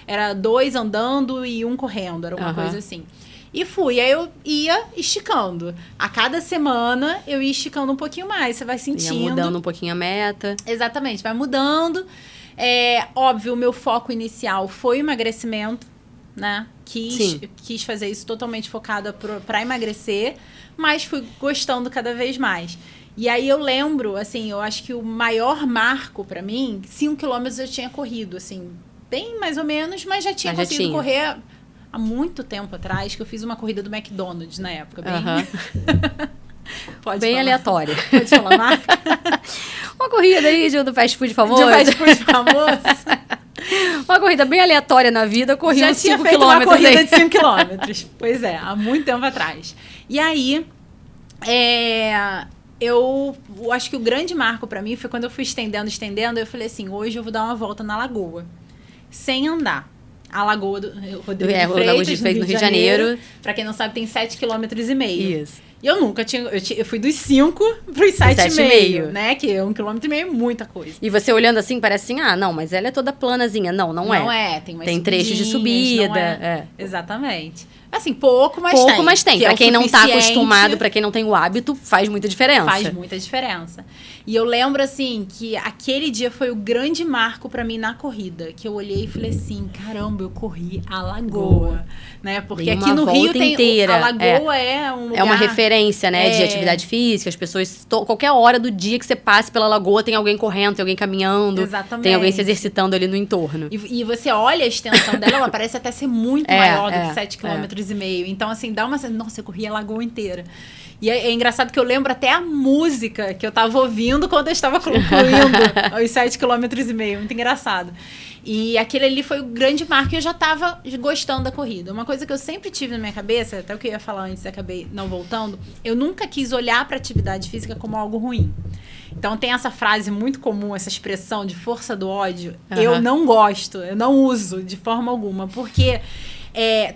A: era 2 andando e 1 correndo. Era uma coisa assim. E fui. Aí eu ia esticando. A cada semana, eu ia esticando um pouquinho mais. Você vai sentindo.
B: Ia mudando um pouquinho a meta.
A: Exatamente. Vai mudando. Óbvio, o meu foco inicial foi o emagrecimento, né? Quis fazer isso totalmente focada para emagrecer. Mas fui gostando cada vez mais. E aí eu lembro, assim, eu acho que o maior marco para mim, 5 quilômetros eu tinha corrido, assim, bem mais ou menos, mas já tinha conseguido correr há muito tempo atrás, que eu fiz uma corrida do McDonald's na época. Pode
B: bem
A: falar.
B: Aleatória.
A: Pode falar, marca?
B: Uma corrida aí do fast food famoso.
A: De fast food famoso.
B: Uma corrida bem aleatória na vida, corri uns 5 quilômetros.
A: Uma corrida de 5 quilômetros. Pois é, há muito tempo atrás. E aí, eu acho que o grande marco pra mim foi quando eu fui estendendo, eu falei assim, hoje eu vou dar uma volta na lagoa, sem andar. A Lagoa do Rodrigo de Freitas, no Rio de Janeiro. Pra quem não sabe, tem 7,5 km. Isso. E eu nunca tinha... Eu fui dos 5 pros 7,5, né? Que 1,5 km é muita coisa.
B: E você olhando assim, parece assim, não, mas ela é toda planazinha. Não é.
A: Não é, tem
B: trechos de subida.
A: Exatamente. Assim, pouco, mas tem.
B: Pra quem não tá acostumado, pra quem não tem o hábito, faz muita diferença.
A: Faz muita diferença. E eu lembro, assim, que aquele dia foi o grande marco pra mim na corrida. Que eu olhei e falei assim, caramba, eu corri a Lagoa. Né? Porque aqui no Rio
B: inteira.
A: A Lagoa é um lugar...
B: É uma referência, né? De atividade física. As pessoas, qualquer hora do dia que você passe pela Lagoa, tem alguém correndo, tem alguém caminhando.
A: Exatamente.
B: Tem alguém se exercitando ali no entorno.
A: E você olha a extensão dela, ela parece até ser muito maior do que 7,5 km. Então, assim, dá uma... Nossa, eu corri a Lagoa inteira. E é engraçado que eu lembro até a música que eu tava ouvindo quando eu estava concluindo os 7,5 km. Muito engraçado. E aquele ali foi o grande marco e eu já tava gostando da corrida. Uma coisa que eu sempre tive na minha cabeça, até o que eu ia falar antes e acabei não voltando, eu nunca quis olhar para atividade física como algo ruim. Então tem essa frase muito comum, essa expressão de força do ódio. Eu não gosto, eu não uso de forma alguma, porque...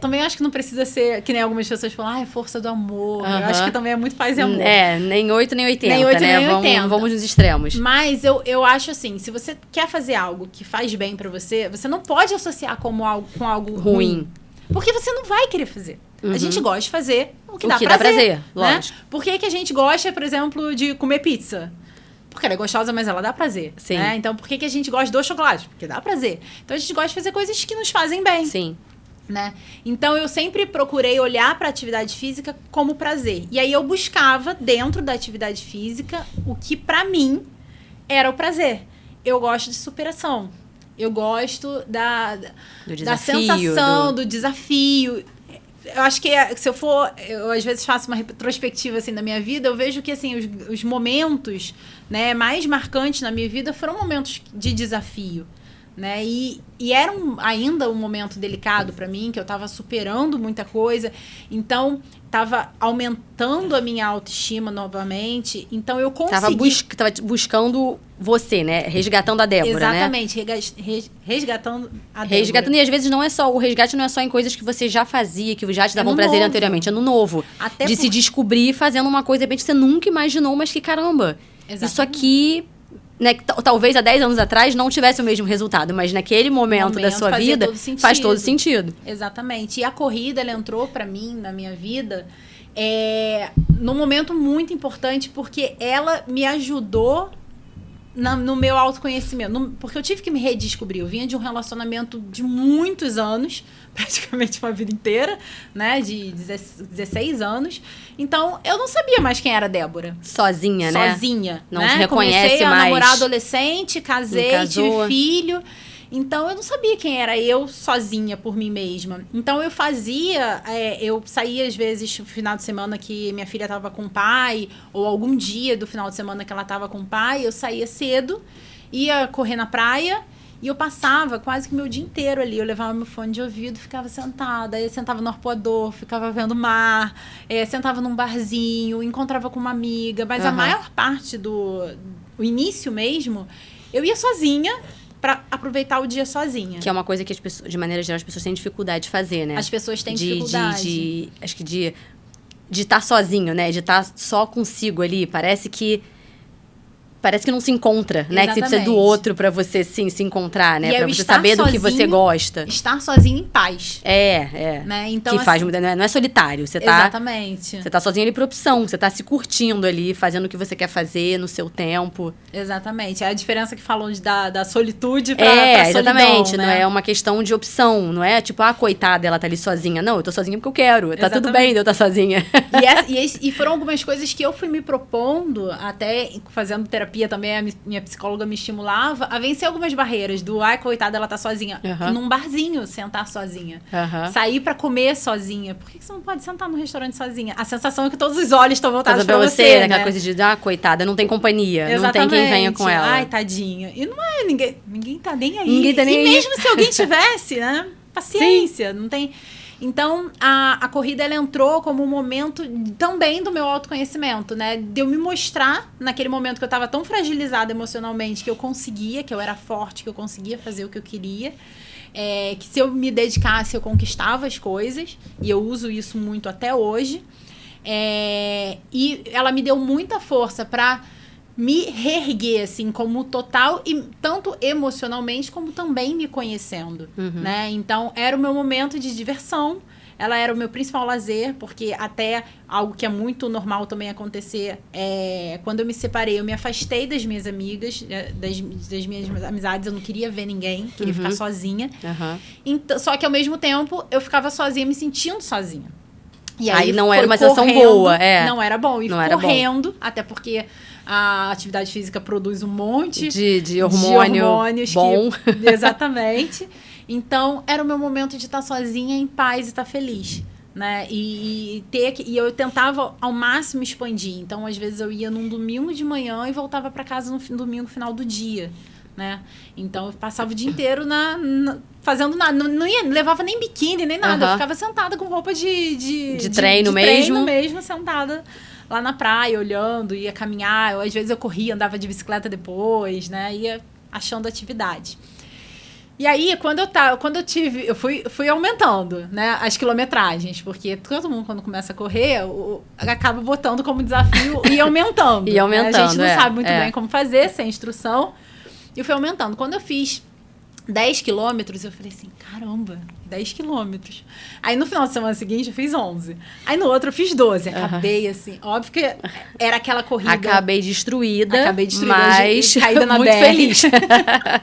A: também acho que não precisa ser, que nem algumas pessoas falam, é força do amor. Eu acho que também é muito paz e amor.
B: Nem 8 nem 80,
A: nem 8,
B: né?
A: Nem 80.
B: Vamos nos extremos.
A: Mas eu acho assim, se você quer fazer algo que faz bem pra você, você não pode associar com algo ruim. Porque você não vai querer fazer. A gente gosta de fazer o que dá
B: dá prazer,
A: né?
B: lógico.
A: Por que a gente gosta, por exemplo, de comer pizza? Porque ela é gostosa, mas ela dá prazer.
B: Sim.
A: Né? Então, por que a gente gosta do chocolate? Porque dá prazer. Então, a gente gosta de fazer coisas que nos fazem bem.
B: Sim.
A: Né? Então, eu sempre procurei olhar para a atividade física como prazer. E aí, eu buscava, dentro da atividade física, o que, para mim, era o prazer. Eu gosto de superação. Eu gosto da sensação, do desafio. Eu acho que se eu for... Eu, às vezes, faço uma retrospectiva, assim, da minha vida. Eu vejo que, assim, os momentos, né, mais marcantes na minha vida foram momentos de desafio, né? E era ainda um momento delicado para mim, que eu estava superando muita coisa. Então, estava aumentando a minha autoestima novamente. Então, eu consegui...
B: Tava buscando você, né? Resgatando a Débora,
A: Exatamente,
B: né?
A: resgatando a Débora.
B: Resgatando, e às vezes o resgate não é só em coisas que você já fazia, que já te davam prazer
A: novo.
B: Anteriormente. É no novo.
A: Até
B: de se descobrir fazendo uma coisa, de repente, que você nunca imaginou, mas que, caramba,
A: Exatamente.
B: Isso aqui... Né, talvez há 10 anos atrás não tivesse o mesmo resultado, mas naquele momento da sua vida faz todo sentido.
A: Exatamente. E a corrida, ela entrou para mim, na minha vida, num momento muito importante, porque ela me ajudou no meu autoconhecimento. Porque eu tive que me redescobrir. Eu vinha de um relacionamento de muitos anos, praticamente uma vida inteira, né? De 16 anos. Então, eu não sabia mais quem era a Débora.
B: Sozinha, né?
A: Sozinha.
B: Não
A: né?
B: se reconhece
A: Comecei
B: mais.
A: a namorar adolescente, casei, tive filho. Então, eu não sabia quem era eu sozinha por mim mesma. Então, eu saía às vezes no final de semana que minha filha estava com o pai, ou algum dia do final de semana que ela estava com o pai, eu saía cedo, ia correr na praia, e eu passava quase que meu dia inteiro ali. Eu levava meu fone de ouvido, ficava sentada. Aí eu sentava no arpoador, ficava vendo o mar, sentava num barzinho, encontrava com uma amiga. Mas a maior parte o início mesmo, eu ia sozinha, para aproveitar o dia sozinha.
B: Que é uma coisa que as pessoas, de maneira geral, as pessoas têm dificuldade de fazer, né?
A: As pessoas têm dificuldade.
B: Acho que de estar sozinho, né? De estar só consigo ali. Parece que não se encontra, né?
A: Exatamente.
B: Que você precisa do outro pra você, sim, se encontrar, né? Pra você saber do que você gosta.
A: Estar sozinho em paz. Né? Então,
B: que faz, não é solitário. Você tá,
A: exatamente.
B: Você tá sozinho ali por opção. Você tá se curtindo ali, fazendo o que você quer fazer no seu tempo.
A: Exatamente. É a diferença que falam da solitude pra solidão,
B: exatamente.
A: né?
B: Não é uma questão de opção. Não é tipo, coitada, ela tá ali sozinha. Não, eu tô sozinha porque eu quero. Exatamente. Tá tudo bem de eu estar sozinha.
A: E foram algumas coisas que eu fui me propondo, até fazendo terapia também, a minha psicóloga me estimulava a vencer algumas barreiras do, coitada, ela tá sozinha. Num barzinho, sentar sozinha. Sair pra comer sozinha. Por que você não pode sentar num restaurante sozinha? A sensação é que todos os olhos estão voltados pra você, né?
B: Aquela coisa de, coitada, não tem companhia.
A: Exatamente.
B: Não tem quem venha com ela.
A: Ai, tadinha. E não é ninguém tá nem aí.
B: Ninguém tá nem aí.
A: E mesmo se alguém tivesse, né? Paciência, não tem... Então, a corrida, ela entrou como um momento também do meu autoconhecimento, né? De eu me mostrar, naquele momento que eu estava tão fragilizada emocionalmente, que eu conseguia, que eu era forte, que eu conseguia fazer o que eu queria. Que se eu me dedicasse, eu conquistava as coisas. E eu uso isso muito até hoje. E ela me deu muita força para me reerguer, assim, como total, e tanto emocionalmente como também me conhecendo, né? Então, era o meu momento de diversão, ela era o meu principal lazer, porque até algo que é muito normal também acontecer, quando eu me separei, eu me afastei das minhas amigas, das minhas amizades, eu não queria ver ninguém, queria ficar sozinha. Então, só que, ao mesmo tempo, eu ficava sozinha, me sentindo sozinha. E aí
B: não era uma sensação boa,
A: Não era bom. E
B: não era
A: correndo, até porque a atividade física produz um monte
B: de hormônios bom.
A: Exatamente. Então, era o meu momento de estar sozinha, em paz e estar feliz. Né? E eu tentava ao máximo expandir. Então, às vezes, eu ia num domingo de manhã e voltava para casa no domingo, final do dia. Né? Então, eu passava o dia inteiro fazendo nada. Não levava nem biquíni, nem nada. Eu ficava sentada com roupa de
B: treino mesmo.
A: treino mesmo, sentada lá na praia, olhando, ia caminhar. Às vezes eu corria, andava de bicicleta depois, né? Ia achando atividade. E aí, eu fui aumentando, né, as quilometragens, porque todo mundo, quando começa a correr, acaba botando como desafio e aumentando.
B: Né?
A: A gente não sabe muito bem como fazer, sem instrução. E fui aumentando. Quando eu fiz 10 quilômetros, eu falei assim, caramba, 10 quilômetros. Aí no final de semana seguinte eu fiz 11. Aí no outro eu fiz 12. Acabei assim, óbvio que era aquela corrida.
B: Acabei destruída,
A: mas
B: caída na
A: muito
B: BR.
A: feliz.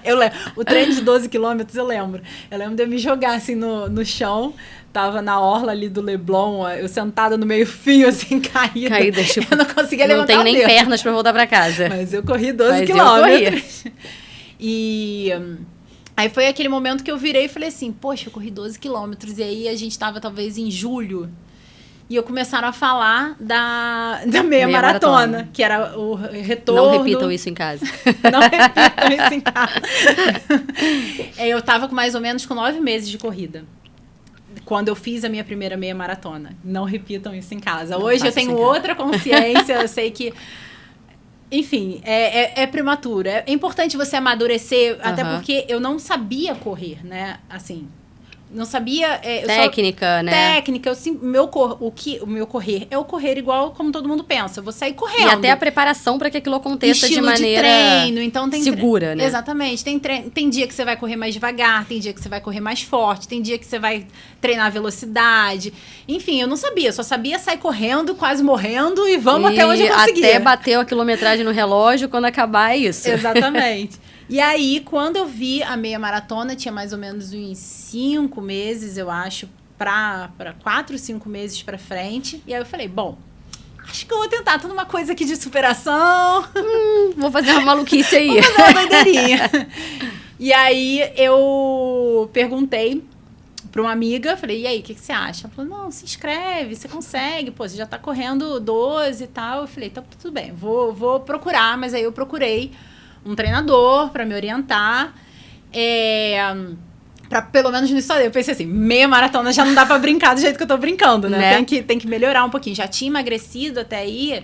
A: Eu lembro, o treino de 12 quilômetros eu lembro. Eu lembro de eu me jogar assim no chão. Tava na orla ali do Leblon, eu sentada no meio fio, assim, caída.
B: Tipo,
A: eu não conseguia levantar
B: não tem nem pernas pra voltar pra casa.
A: Mas eu corri 12 quilômetros. E aí foi aquele momento que eu virei e falei assim, poxa, eu corri 12 quilômetros. E aí a gente tava talvez em julho. E eu começaram a falar da meia maratona, que era o retorno.
B: Não repitam isso em casa.
A: Não repitam isso em casa. Eu tava com mais ou menos com 9 meses de corrida. Quando eu fiz a minha primeira meia maratona. Não repitam isso em casa. Hoje eu tenho outra consciência, eu sei que... Enfim, é prematuro. É importante você amadurecer, até porque eu não sabia correr, né? Assim... Não sabia...
B: Técnica, né?
A: Técnica. O meu correr é o correr igual como todo mundo pensa. Eu vou sair correndo.
B: E até a preparação para que aquilo aconteça de maneira
A: treino. Então,
B: segura, né?
A: Exatamente. Tem dia que você vai correr mais devagar, tem dia que você vai correr mais forte, tem dia que você vai treinar velocidade. Enfim, eu não sabia. Eu só sabia sair correndo, quase morrendo e vamos até onde eu conseguia.
B: Até bateu a quilometragem no relógio, quando acabar é isso.
A: Exatamente. E aí, quando eu vi a meia maratona, tinha mais ou menos uns 5 meses, eu acho, para 4, 5 meses para frente. E aí eu falei, bom, acho que eu vou tentar toda uma coisa aqui de superação.
B: Vou fazer uma maluquice aí.
A: Vou fazer uma doideirinha. E aí eu perguntei para uma amiga, falei, e aí, o que você acha? Ela falou, não, se inscreve, você consegue, pô, você já tá correndo 12 e tal. Eu falei, tá tudo bem, vou procurar, mas aí eu procurei um treinador para me orientar, para pelo menos nisso eu pensei assim, meia maratona já não dá para brincar do jeito que eu tô brincando, né? Tem que melhorar um pouquinho. Já tinha emagrecido até aí,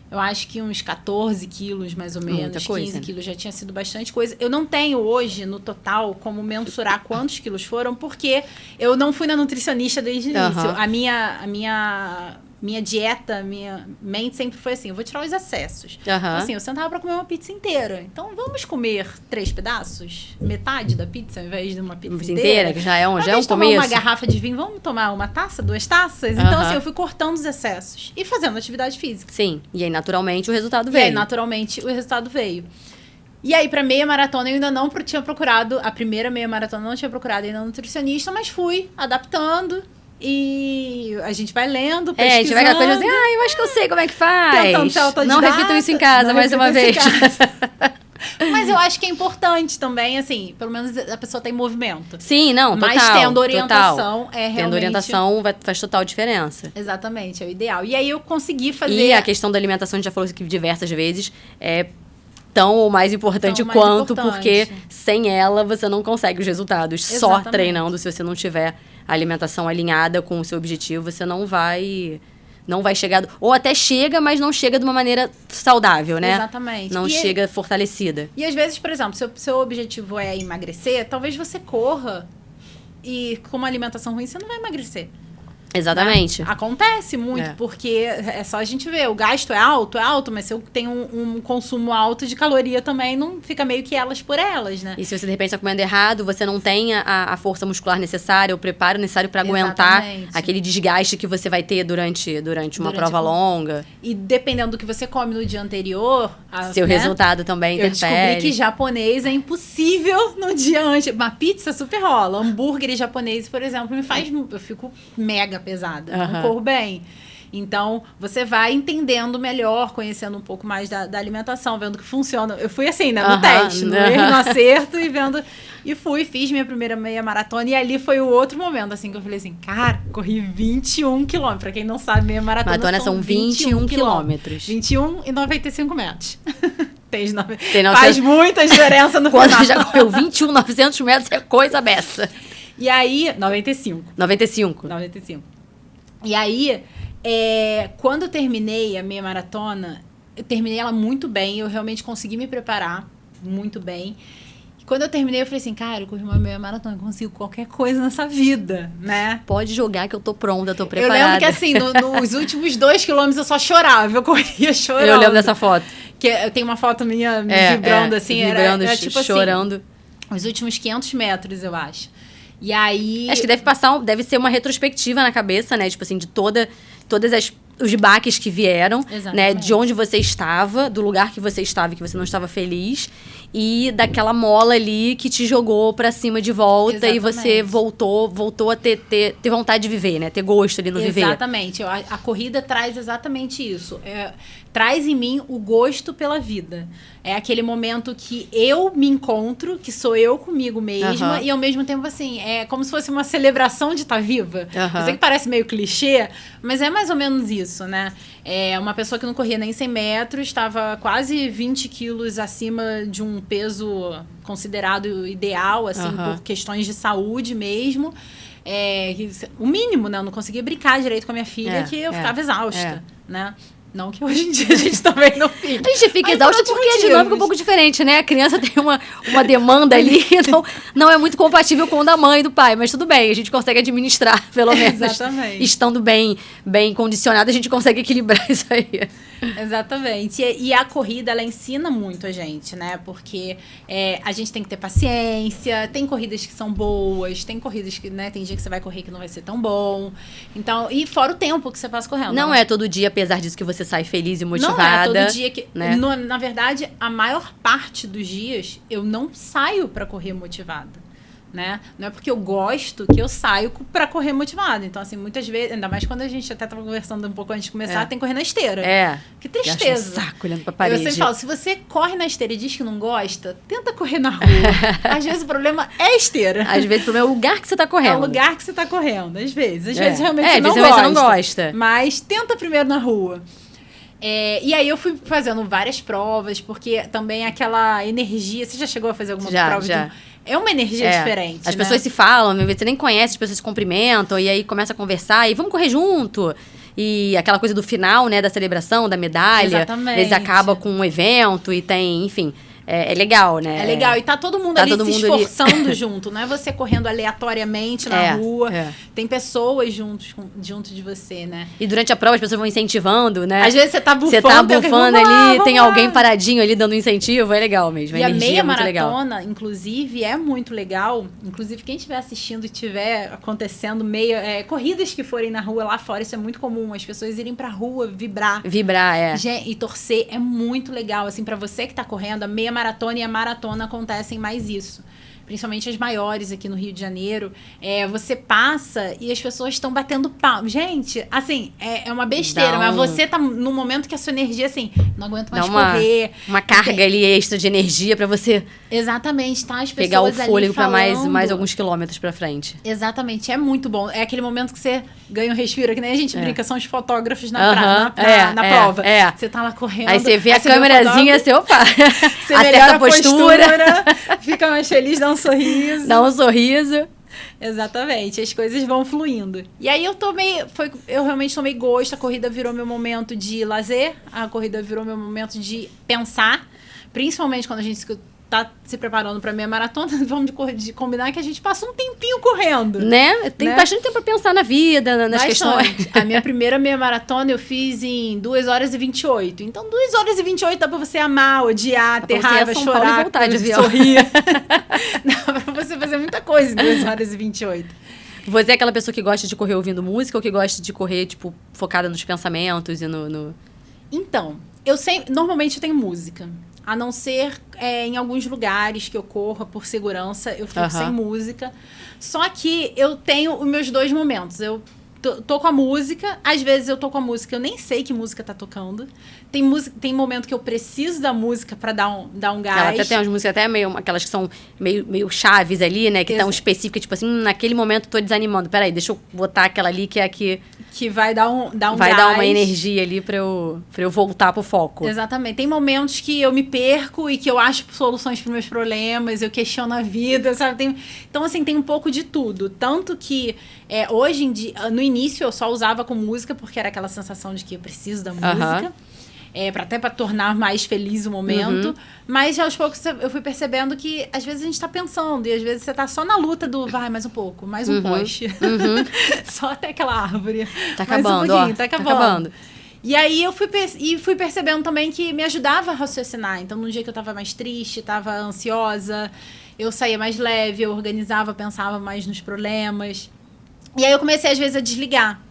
A: eu acho que uns 14 quilos, mais ou menos, 15 quilos, já tinha sido bastante coisa. Eu não tenho hoje, no total, como mensurar quantos quilos foram, porque eu não fui na nutricionista desde o início. A minha dieta, minha mente sempre foi assim, eu vou tirar os excessos. Então, assim, eu sentava pra comer uma pizza inteira. Então, vamos comer 3 pedaços? Metade da pizza, ao invés de uma pizza inteira?
B: Que já é um começo.
A: Tomar uma garrafa de vinho, vamos tomar uma taça, 2 taças? Então, assim, eu fui cortando os excessos e fazendo atividade física.
B: Sim, e aí, naturalmente, o resultado veio.
A: E aí, pra meia maratona, eu ainda não tinha procurado, a primeira meia maratona, não tinha procurado ainda nutricionista, mas fui adaptando. E a gente vai lendo, pesquisando.
B: A gente vai aquela coisa assim, eu acho que eu sei como é que faz.
A: Tentando ser autodidata.
B: Não repitam isso em casa, mais uma vez.
A: Mas eu acho que é importante também, assim, pelo menos a pessoa tá em movimento.
B: Sim, não, total.
A: Mas tendo orientação é realmente...
B: Tendo orientação faz total diferença.
A: Exatamente, é o ideal. E aí eu consegui fazer...
B: E a questão da alimentação, a gente já falou aqui diversas vezes, é tão ou mais importante quanto, porque sem ela você não consegue os resultados. Exatamente. Só treinando, se você não tiver a alimentação alinhada com o seu objetivo, você não vai chegar... Ou até chega, mas não chega de uma maneira saudável, né?
A: Exatamente.
B: Não chega fortalecida.
A: E às vezes, por exemplo, seu objetivo é emagrecer, talvez você corra e com uma alimentação ruim você não vai emagrecer.
B: Exatamente.
A: Né? Acontece muito, porque é só a gente ver, o gasto é alto, mas se eu tenho um consumo alto de caloria também, não fica meio que elas por elas, né?
B: E se você de repente está comendo errado, você não tem a força muscular necessária, o preparo necessário para aguentar aquele desgaste que você vai ter durante uma prova longa.
A: E dependendo do que você come no dia anterior...
B: Seu resultado também interfere.
A: Eu descobri que japonês é impossível no dia antes. Uma pizza super rola. Hambúrgueres japoneses, por exemplo, eu fico mega pesada, não corro bem. Então, você vai entendendo melhor, conhecendo um pouco mais da alimentação, vendo que funciona. Eu fui assim, né, no teste, no erro, no acerto, e vendo... E fiz minha primeira meia maratona, e ali foi o outro momento, assim, que eu falei assim, cara, corri 21 quilômetros. Pra quem não sabe, meia maratona
B: são 21 quilômetros.
A: 21 e 95 metros. Faz muita diferença no
B: final.
A: Quando
B: já correu 21, 900 metros, é coisa beça.
A: E aí... 95. E aí, quando eu terminei a meia maratona, eu terminei ela muito bem, eu realmente consegui me preparar muito bem. E quando eu terminei, eu falei assim, cara, eu corri uma meia maratona, eu consigo qualquer coisa nessa vida, né?
B: Pode jogar que eu tô pronta, eu tô preparada.
A: Eu lembro que assim, nos últimos 2 quilômetros eu só chorava, eu corria chorando.
B: Eu lembro dessa foto.
A: Que eu tenho uma foto minha vibrando assim,
B: vibrando,
A: era tipo
B: chorando.
A: Assim,
B: Os
A: últimos 500 metros, eu acho. E aí...
B: Acho que deve ser uma retrospectiva na cabeça, né? Tipo assim, de todos os baques que vieram, né? De onde você estava, do lugar que você estava e que você não estava feliz. E daquela mola ali que te jogou pra cima de volta. Exatamente. E você voltou a ter vontade de viver, né? Ter gosto ali no viver.
A: Exatamente. A corrida traz exatamente isso. Traz em mim o gosto pela vida. É aquele momento que eu me encontro, que sou eu comigo mesma, e ao mesmo tempo, assim, é como se fosse uma celebração de estar viva. Eu sei que parece meio clichê, mas é mais ou menos isso, né? É uma pessoa que não corria nem 100 metros, estava quase 20 quilos acima de um peso considerado ideal, assim, por questões de saúde mesmo. O mínimo, né? Eu não conseguia brincar direito com a minha filha, que eu ficava exausta, né? Não que hoje em dia a gente também não fica.
B: A gente fica exausta porque a dinâmica é um pouco diferente, né? A criança tem uma demanda ali que não é muito compatível com a da mãe e do pai. Mas tudo bem, a gente consegue administrar, pelo menos.
A: Exatamente.
B: Estando bem condicionado, a gente consegue equilibrar isso aí.
A: Exatamente. E a corrida, ela ensina muito a gente, né? Porque a gente tem que ter paciência, tem corridas que são boas, tem corridas que, né? Tem dia que você vai correr que não vai ser tão bom. Então, e fora o tempo que você passa correndo.
B: Não é todo dia, apesar disso, que você sai feliz e motivada.
A: Não é todo dia que... Né? Na verdade, a maior parte dos dias, eu não saio pra correr motivada. Né? Não é porque eu gosto que eu saio pra correr motivada. Então, assim, muitas vezes, ainda mais quando a gente até tava conversando um pouco antes de começar, tem que correr na esteira. Que tristeza.
B: Um saco olhando pra parede.
A: Eu sempre falo, se você corre na esteira e diz que não gosta, tenta correr na rua. Às vezes o problema é a esteira.
B: Às vezes o problema é o lugar que você tá correndo.
A: É o lugar que você tá correndo, às vezes. Às vezes realmente
B: você não gosta.
A: Mas tenta primeiro na rua. E aí eu fui fazendo várias provas, porque também aquela energia... Você já chegou a fazer alguma prova?
B: Já.
A: É uma energia diferente,
B: As pessoas se falam, você nem conhece, as pessoas se cumprimentam, e aí começa a conversar, e vamos correr junto. E aquela coisa do final, né, da celebração, da medalha.
A: Exatamente.
B: Às vezes acaba com um evento e tem, enfim... É legal, né?
A: É legal. E tá todo mundo ali se esforçando junto. Não é você correndo aleatoriamente na rua. Tem pessoas junto de você, né?
B: E durante a prova as pessoas vão incentivando, né?
A: Às vezes você tá bufando.
B: Você tá bufando ali, tem alguém paradinho ali dando incentivo. É legal mesmo.
A: E a meia maratona, inclusive, é muito legal. Inclusive, quem estiver assistindo e estiver acontecendo corridas que forem na rua lá fora, isso é muito comum. As pessoas irem pra rua vibrar. E torcer é muito legal. Assim, pra você que tá correndo, a meia maratona e a maratona acontecem mais isso. Principalmente as maiores aqui no Rio de Janeiro. Você passa e as pessoas estão batendo palma. Gente, assim, é uma besteira, mas você tá num momento que a sua energia, assim, não aguento mais correr.
B: Uma carga ali extra de energia pra você...
A: Exatamente, tá? As pessoas
B: pegar o fôlego pra
A: falando...
B: mais alguns quilômetros pra frente.
A: Exatamente, é muito bom. É aquele momento que você ganha um respiro, que nem a gente brinca, são os fotógrafos na prova. Você tá lá correndo.
B: Aí você vê a câmerazinha, você, opa,
A: você melhora a postura, fica mais feliz, dá um sorriso. Exatamente, as coisas vão fluindo. E aí eu realmente tomei gosto, a corrida virou meu momento de lazer, a corrida virou meu momento de pensar, principalmente quando a gente tá se preparando pra meia maratona, vamos combinar que a gente passa um tempinho correndo.
B: Né? Tem bastante tempo pra pensar na vida, nas questões.
A: A minha primeira meia maratona eu fiz em 2 horas e 28. Então, 2 horas e 28 dá pra você amar, odiar, ter raiva, chorar,
B: voltar de avião.
A: Sorrir. Dá pra você fazer muita coisa em 2 horas e 28.
B: Você é aquela pessoa que gosta de correr ouvindo música ou que gosta de correr, tipo, focada nos pensamentos e no...
A: Então, normalmente eu tenho música. A não ser em alguns lugares que eu corra por segurança, eu fico sem música. Só que eu tenho os meus 2 momentos. Eu tô com a música, às vezes eu tô com a música, eu nem sei que música tá tocando. Tem momento que eu preciso da música pra dar um gás.
B: Ela até tem umas músicas até meio, aquelas que são meio chaves ali, né? Que estão específicas, tipo assim, naquele momento tô desanimando. Peraí, deixa eu botar aquela ali que é a que
A: vai dar um
B: vai
A: gás.
B: Dar uma energia ali pra eu voltar pro foco.
A: Exatamente. Tem momentos que eu me perco e que eu acho soluções pros meus problemas, eu questiono a vida, sabe? Então, assim, tem um pouco de tudo. Tanto que hoje em dia, no início eu só usava com música, porque era aquela sensação de que eu preciso da música. Até para tornar mais feliz o momento. Mas aos poucos eu fui percebendo que às vezes a gente tá pensando e às vezes você tá só na luta do vai, mais um pouco, mais um poste. Só até aquela árvore.
B: Tá acabando,
A: tá acabando. E aí eu fui percebendo também que me ajudava a raciocinar. Então, num dia que eu tava mais triste, tava ansiosa, eu saía mais leve, eu organizava, pensava mais nos problemas. E aí eu comecei, às vezes, a desligar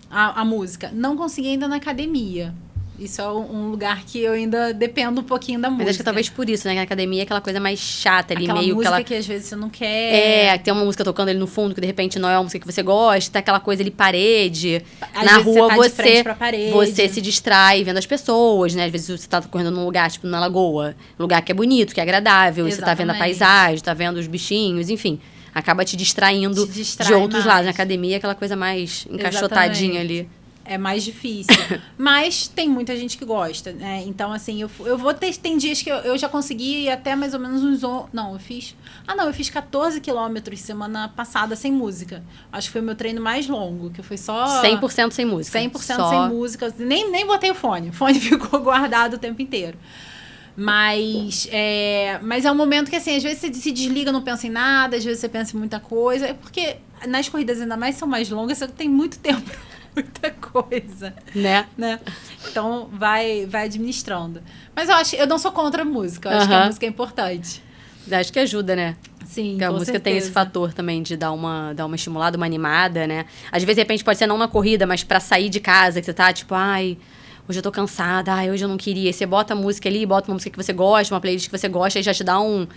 A: a música. Não consegui ainda na academia. Isso é um lugar que eu ainda dependo um pouquinho da música.
B: Mas acho que talvez por isso, né? Que na academia é aquela coisa mais chata ali,
A: aquela
B: meio
A: música
B: aquela...
A: que às vezes você não quer.
B: É, tem uma música tocando ali no fundo que de repente não é uma música que você gosta, aquela coisa ali, parede.
A: Às
B: na
A: vezes
B: rua
A: você tá de frente pra parede.
B: você se distrai vendo as pessoas, né? Às vezes você tá correndo num lugar, tipo na lagoa, um lugar que é bonito, que é agradável, e você tá vendo a
A: Exatamente.
B: paisagem, tá vendo os bichinhos, enfim. Acaba te distraindo
A: Te distrai
B: de outros
A: mais.
B: lados. Na academia, aquela coisa mais encaixotadinha ali.
A: É mais difícil. Mas tem muita gente que gosta, né? Então, assim, eu vou ter... Tem dias que eu já consegui ir até mais ou menos uns... Não, eu fiz... eu fiz 14 quilômetros semana passada sem música. Acho que foi o meu treino mais longo, que foi só...
B: 100% sem música.
A: 100%
B: Só...
A: sem música. Nem botei o fone. O fone ficou guardado o tempo inteiro. Mas é um momento que, assim, às vezes você se desliga, não pensa em nada, às vezes você pensa em muita coisa. É porque nas corridas, ainda mais, são mais longas, você tem muito tempo, muita coisa.
B: Né?
A: Então, vai administrando. Mas eu não sou contra a música. Eu acho que a música é importante.
B: Acho que ajuda, né?
A: Sim,
B: Porque a
A: com
B: música
A: certeza.
B: tem esse fator também de dar uma estimulada, uma animada, né? Às vezes, de repente, pode ser não na corrida, mas pra sair de casa, que você tá, tipo, ai, hoje eu tô cansada, ai, hoje eu não queria. E você bota a música ali, bota uma música que você gosta, uma playlist que você gosta, e já te dá um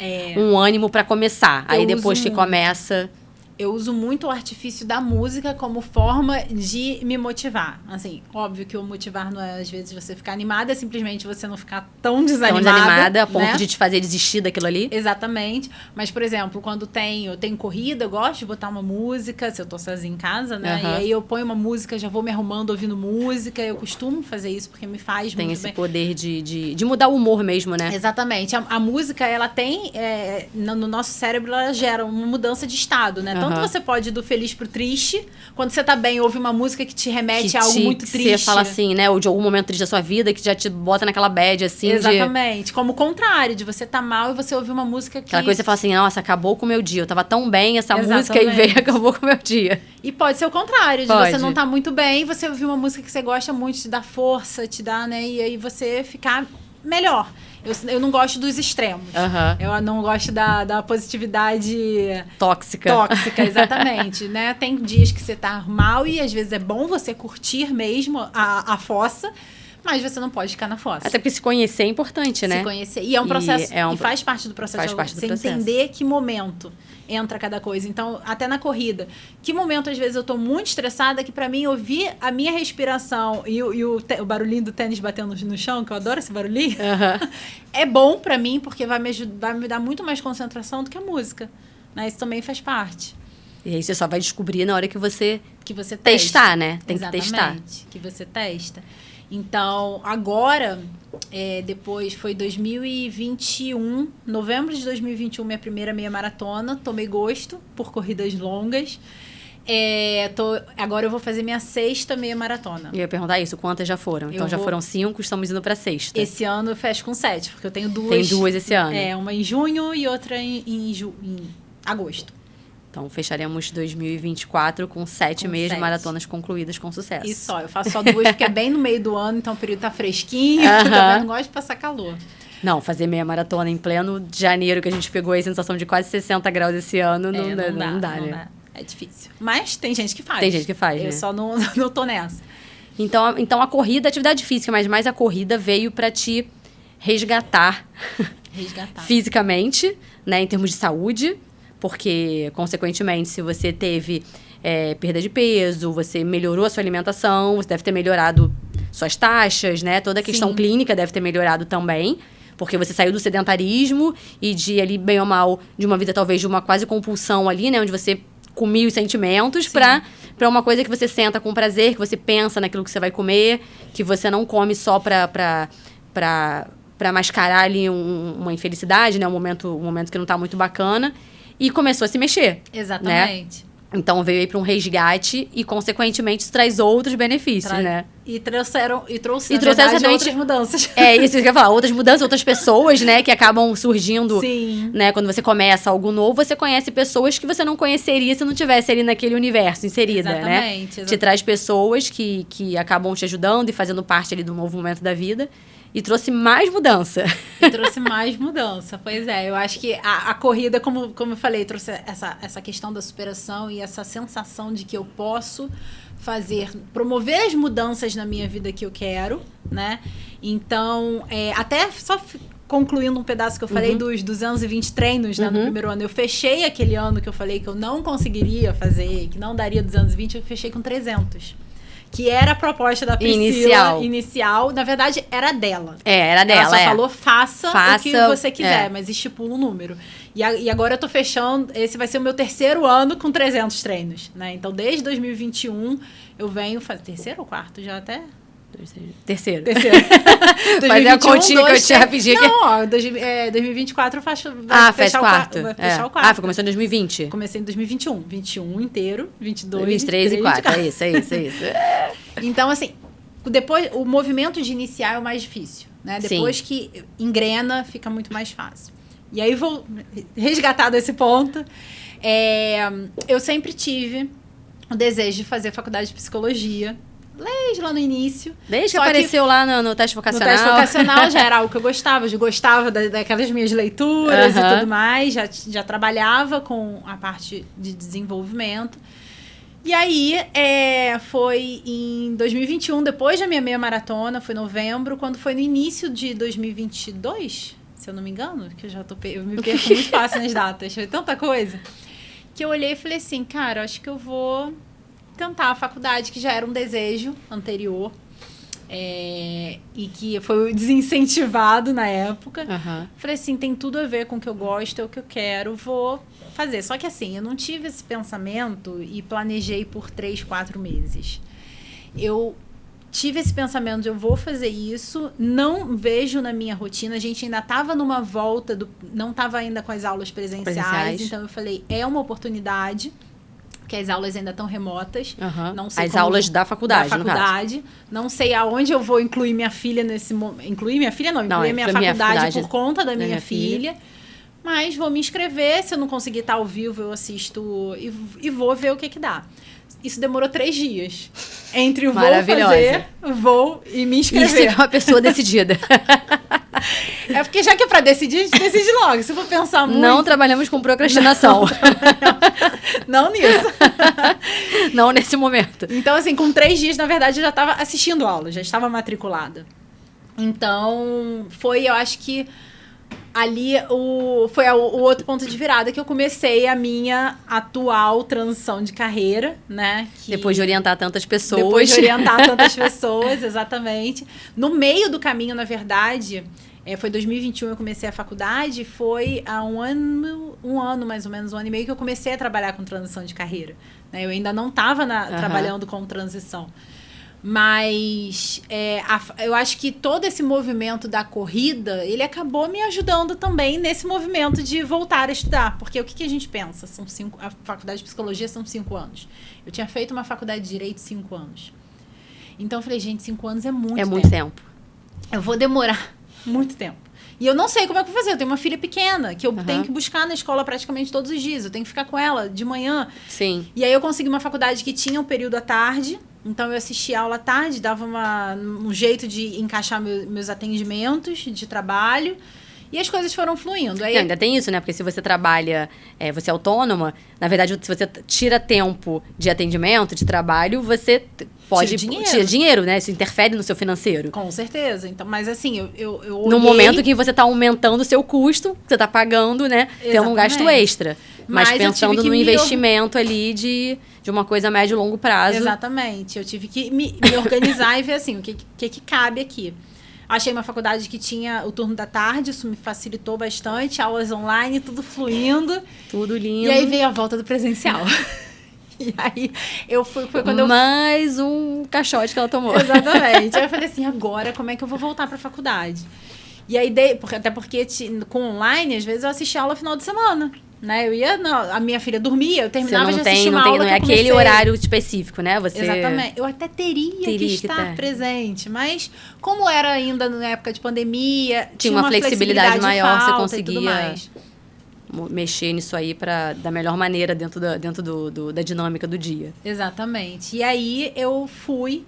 B: ânimo pra começar. Aí depois que começa...
A: Eu uso muito o artifício da música como forma de me motivar. Assim, óbvio que o motivar não é, às vezes, você ficar animada, é simplesmente você não ficar tão desanimada.
B: A ponto
A: né?
B: de te fazer desistir daquilo ali.
A: Exatamente. Mas, por exemplo, quando eu tenho corrida, eu gosto de botar uma música, se eu tô sozinha em casa, né? E aí eu ponho uma música, já vou me arrumando ouvindo música. Eu costumo fazer isso porque me faz
B: tem
A: muito
B: esse
A: bem.
B: poder de mudar o humor mesmo, né?
A: Exatamente. A música, ela tem... no nosso cérebro, ela gera uma mudança de estado, né? Tanto você pode ir do feliz pro triste. Quando você tá bem, ouve uma música que te remete a algo muito triste.
B: Você fala assim, né? Ou de algum momento triste da sua vida, que já te bota naquela bad, assim,
A: Exatamente. Como o contrário, de você tá mal e você ouvir uma música que...
B: Aquela coisa que você fala assim, nossa, acabou com o meu dia. Eu tava tão bem, essa música e veio e acabou com o meu dia.
A: E pode ser o contrário, de
B: Pode.
A: você não tá muito bem e você ouvir uma música que você gosta muito, te dá força, te dá, né? E aí você ficar melhor. Eu não gosto dos extremos. Eu não gosto da positividade...
B: Tóxica,
A: exatamente, né? Tem dias que você tá mal e às vezes é bom você curtir mesmo a fossa, mas você não pode ficar na fossa.
B: Até porque se conhecer é importante, né?
A: Se conhecer. E é um processo,
B: e
A: faz parte do processo.
B: Faz parte do
A: você
B: processo.
A: entender que momento entra cada coisa. Então, até na corrida, que momento, às vezes, eu tô muito estressada, que pra mim, ouvir a minha respiração e o barulhinho do tênis batendo no chão, que eu adoro esse barulhinho, é bom pra mim, porque vai me dar muito mais concentração do que a música. Né? Isso também faz parte.
B: E aí você só vai descobrir na hora que você
A: testa.
B: testar, né? Tem
A: Exatamente,
B: que testar.
A: que você testa. Então, agora, depois foi 2021, novembro de 2021, minha primeira meia maratona. Tomei gosto por corridas longas. Agora eu vou fazer minha 6ª meia maratona.
B: Eu ia perguntar isso, quantas já foram? Então já foram 5, estamos indo pra 6ª.
A: Esse ano eu fecho com 7, porque eu tenho 2.
B: Tem 2 esse ano.
A: Uma em junho e outra em agosto.
B: Então, fecharemos 2024 com 7 meias de maratonas concluídas com sucesso.
A: Isso só, eu faço só 2 porque é bem no meio do ano, então o período tá fresquinho, eu também não gosto de passar calor.
B: Não, fazer meia maratona em pleno janeiro, que a gente pegou a sensação de quase 60 graus esse ano, não dá, né?
A: É difícil. Mas tem gente que faz.
B: Tem gente que faz, né?
A: Eu só não tô nessa.
B: Então a corrida, atividade física, mas mais a corrida veio pra te resgatar. Fisicamente, né, em termos de saúde, porque, consequentemente, se você teve perda de peso, você melhorou a sua alimentação, você deve ter melhorado suas taxas, né? Toda a questão clínica deve ter melhorado também, porque você saiu do sedentarismo e de ali, bem ou mal, de uma vida talvez de uma quase compulsão ali, né? Onde você comia os sentimentos para uma coisa que você senta com prazer, que você pensa naquilo que você vai comer, que você não come só para mascarar ali uma infelicidade, né? Um momento que não tá muito bacana. E começou a se mexer.
A: Exatamente.
B: Né? Então veio aí para um resgate e, consequentemente, isso traz outros benefícios, né?
A: E trouxeram
B: outras
A: mudanças.
B: Isso que eu ia falar. Outras mudanças, outras pessoas, né? Que acabam surgindo.
A: Sim.
B: Né? Quando você começa algo novo, você conhece pessoas que você não conheceria se não tivesse ali naquele universo inserida,
A: exatamente,
B: né? Te traz pessoas que acabam te ajudando e fazendo parte ali do novo momento da vida. E trouxe mais mudança.
A: E trouxe mais mudança. Pois é, eu acho que a corrida, como eu falei, trouxe essa questão da superação e essa sensação de que eu posso promover as mudanças na minha vida que eu quero, né? Então, até só concluindo um pedaço que eu falei dos 220 treinos, né, no primeiro ano. Eu fechei aquele ano que eu falei que eu não conseguiria fazer, que não daria 220, eu fechei com 300. Que era a proposta da Priscila inicial. Na verdade, era dela.
B: Era dela,
A: Ela só falou, faça o que você quiser, mas estipula um número. E agora eu tô fechando, esse vai ser o meu 3º ano com 300 treinos, né? Então, desde 2021, eu venho fazer... 3º ou 4º? Já até...
B: Terceiro.
A: Mas
B: é a continha que eu tinha rapidinho.
A: Não, 2024 eu faço...
B: Faz quarto.
A: Vai fechar o quarto.
B: Começou em 2020?
A: Comecei em 2021. 21 inteiro, 22,
B: 23 e 4. É isso.
A: Então, assim, depois, o movimento de iniciar é o mais difícil, né? Depois que engrena, fica muito mais fácil. E aí, vou resgatar desse ponto. Eu sempre tive o desejo de fazer faculdade de psicologia, desde lá no início.
B: Desde que apareceu lá no teste vocacional.
A: No teste vocacional já era algo que eu gostava. Eu gostava daquelas minhas leituras e tudo mais. Já trabalhava com a parte de desenvolvimento. E aí, foi em 2021, depois da minha meia maratona, foi novembro, quando foi no início de 2022, se eu não me engano, que eu me perco muito fácil nas datas, foi tanta coisa, que eu olhei e falei assim, cara, acho que eu vou tentar a faculdade, que já era um desejo anterior, e que foi desincentivado na época. Falei assim, tem tudo a ver com o que eu gosto, é o que eu quero, vou fazer. Só que assim, eu não tive esse pensamento e planejei por 3, 4 meses. Eu tive esse pensamento de eu vou fazer isso, não vejo na minha rotina, a gente ainda estava numa volta, não estava ainda com as aulas presenciais, então eu falei, é uma oportunidade, porque as aulas ainda estão remotas. Não sei
B: as aulas da faculdade,
A: não sei aonde eu vou incluir minha filha nesse momento. Incluir minha filha não, incluir a minha faculdade por conta da minha filha. Mas vou me inscrever, se eu não conseguir estar ao vivo, eu assisto e vou ver o que dá. Isso demorou 3 dias. Entre o vou fazer, vou e me inscrever.
B: Isso é uma pessoa decidida.
A: É porque já que é pra decidir, a gente decide logo. Se eu for pensar muito...
B: Não trabalhamos com procrastinação.
A: Não nisso.
B: Não nesse momento.
A: Então, assim, com 3 dias, na verdade, eu já estava assistindo aula, já estava matriculada. Então, eu acho que ali foi o outro ponto de virada que eu comecei a minha atual transição de carreira, né?
B: Depois de orientar tantas pessoas.
A: Depois de orientar tantas pessoas, exatamente. No meio do caminho, na verdade, foi 2021 eu comecei a faculdade, foi há um ano mais ou menos, 1 ano e meio que eu comecei a trabalhar com transição de carreira. Né? Eu ainda não estava trabalhando com transição. Mas eu acho que todo esse movimento da corrida, ele acabou me ajudando também nesse movimento de voltar a estudar. Porque o que a gente pensa? A faculdade de psicologia são 5 anos. Eu tinha feito uma faculdade de direito 5 anos. Então eu falei, gente, 5 anos é muito tempo.
B: É muito tempo.
A: Eu vou demorar muito tempo. E eu não sei como é que eu vou fazer. Eu tenho uma filha pequena, que eu tenho que buscar na escola praticamente todos os dias. Eu tenho que ficar com ela de manhã.
B: Sim.
A: E aí eu consegui uma faculdade que tinha um período à tarde. Então, eu assistia aula à tarde, dava um jeito de encaixar meus atendimentos de trabalho. E as coisas foram fluindo. Aí,
B: ainda tem isso, né? Porque se você trabalha, você é autônoma, na verdade, se você tira tempo de atendimento, de trabalho, você pode... Tira dinheiro, né? Isso interfere no seu financeiro.
A: Com certeza. Então, mas assim, eu olhei...
B: No momento que você está aumentando o seu custo, você está pagando, né? Tendo um gasto extra. Mas pensando no investimento ali de uma coisa a médio e longo prazo.
A: Exatamente. Eu tive que me organizar e ver assim, o que cabe aqui. Achei uma faculdade que tinha o turno da tarde, isso me facilitou bastante, aulas online, tudo fluindo.
B: Tudo lindo.
A: E aí veio a volta do presencial. E aí foi quando
B: Mais um caixote que ela tomou.
A: Exatamente. Aí eu falei assim, agora como é que eu vou voltar pra faculdade? E aí, até porque com online, às vezes eu assistia aula no final de semana. Né? A minha filha dormia, eu terminava de assistir uma aula.
B: Não é aquele horário específico, né?
A: Exatamente. Eu até teria que estar presente, mas como era ainda na época de pandemia, tinha uma flexibilidade maior, você conseguia
B: mexer nisso aí da melhor maneira dentro da dinâmica do dia.
A: Exatamente. E aí eu fui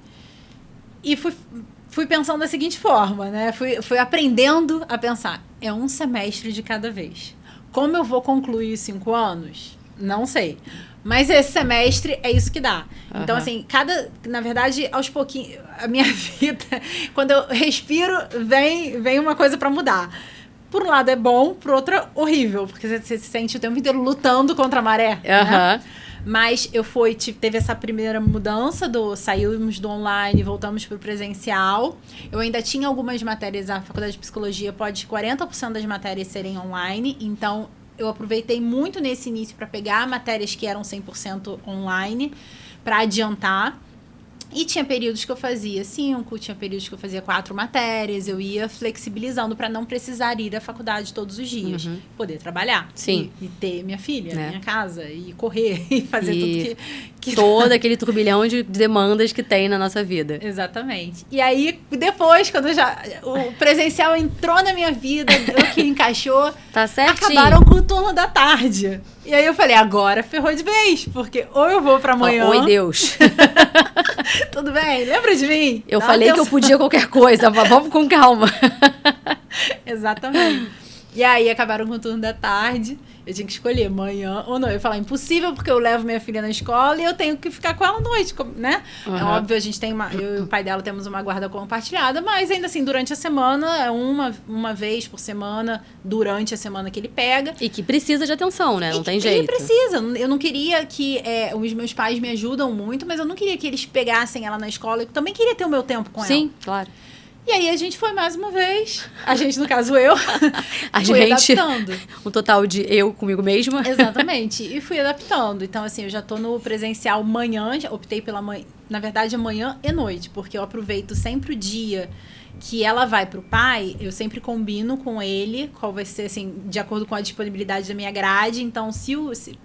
A: fui pensando da seguinte forma, né? Fui aprendendo a pensar. É um semestre de cada vez. Como eu vou concluir os 5 anos? Não sei. Mas esse semestre é isso que dá. Então, assim, na verdade, aos pouquinhos, a minha vida, quando eu respiro, vem uma coisa para mudar. Por um lado é bom, por outro é horrível, porque você se sente o tempo inteiro lutando contra a maré. Né? Mas teve essa primeira mudança, saímos do online, voltamos para o presencial. Eu ainda tinha algumas matérias, a Faculdade de Psicologia pode 40% das matérias serem online, então eu aproveitei muito nesse início para pegar matérias que eram 100% online, para adiantar. E tinha períodos que eu fazia 5, tinha períodos que eu fazia 4 matérias, eu ia flexibilizando para não precisar ir à faculdade todos os dias. Poder trabalhar.
B: Sim.
A: E ter minha filha, minha casa, e correr, e fazer tudo que...
B: Todo aquele turbilhão de demandas que tem na nossa vida.
A: Exatamente. E aí, depois, quando o presencial entrou na minha vida, o que encaixou,
B: tá certinho.
A: Acabaram com o turno da tarde. E aí eu falei, agora ferrou de vez, porque ou eu vou pra amanhã...
B: Oi, Deus.
A: Tudo bem? Lembra de mim?
B: Eu falei que eu podia qualquer coisa, mas vamos com calma.
A: Exatamente. E aí acabaram com o turno da tarde. Eu tinha que escolher manhã ou não. Eu ia falar, impossível, porque eu levo minha filha na escola e eu tenho que ficar com ela à noite, né? É óbvio, a gente tem eu e o pai dela temos uma guarda compartilhada, mas ainda assim, durante a semana, é uma vez por semana, durante a semana que ele pega.
B: E que precisa de atenção, né? Não tem jeito.
A: Ele precisa. Eu não queria que... os meus pais me ajudam muito, mas eu não queria que eles pegassem ela na escola. Eu também queria ter o meu tempo com ela.
B: Sim, claro.
A: E aí a gente foi mais uma vez. A gente, no caso, eu.
B: A
A: fui
B: gente,
A: adaptando.
B: Um total de eu comigo mesma.
A: Exatamente. E fui adaptando. Então, assim, eu já tô no presencial manhã. Já optei pela manhã. Na verdade, manhã e noite. Porque eu aproveito sempre o dia que ela vai pro pai. Eu sempre combino com ele qual vai ser, assim, de acordo com a disponibilidade da minha grade. Então,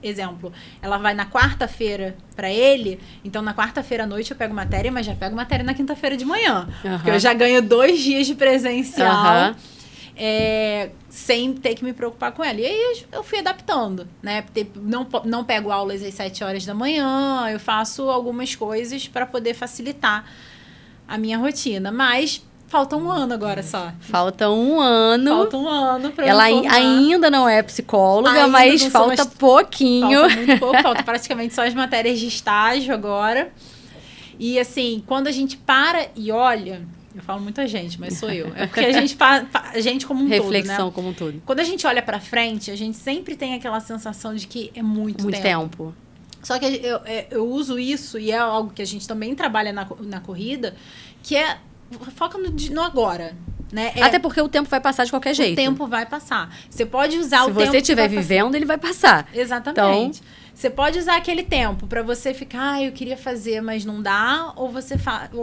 A: exemplo, ela vai na quarta-feira para ele, então na quarta-feira à noite eu pego matéria, mas já pego matéria na quinta-feira de manhã. Porque eu já ganho 2 dias de presencial sem ter que me preocupar com ela. E aí eu fui adaptando, né? Não pego aulas às 7 horas da manhã, eu faço algumas coisas para poder facilitar a minha rotina. Mas falta 1 ano agora só.
B: Falta 1 ano.
A: Falta 1 ano pra
B: ela
A: eu
B: ainda não é psicóloga, mas falta pouquinho.
A: Falta muito pouco, falta praticamente só as matérias de estágio agora. E assim, quando a gente para e olha... Eu falo muita gente, mas sou eu. É porque a gente como um todo, né?
B: Reflexão como um todo.
A: Quando a gente olha pra frente, a gente sempre tem aquela sensação de que é muito tempo. Só que eu uso isso, e é algo que a gente também trabalha na corrida, que é foca no agora, né?
B: Até porque o tempo vai passar de qualquer jeito.
A: O tempo vai passar. Você pode usar o tempo...
B: Se você estiver vivendo, ele vai passar.
A: Exatamente. Então, você pode usar aquele tempo para você ficar, eu queria fazer, mas não dá, ou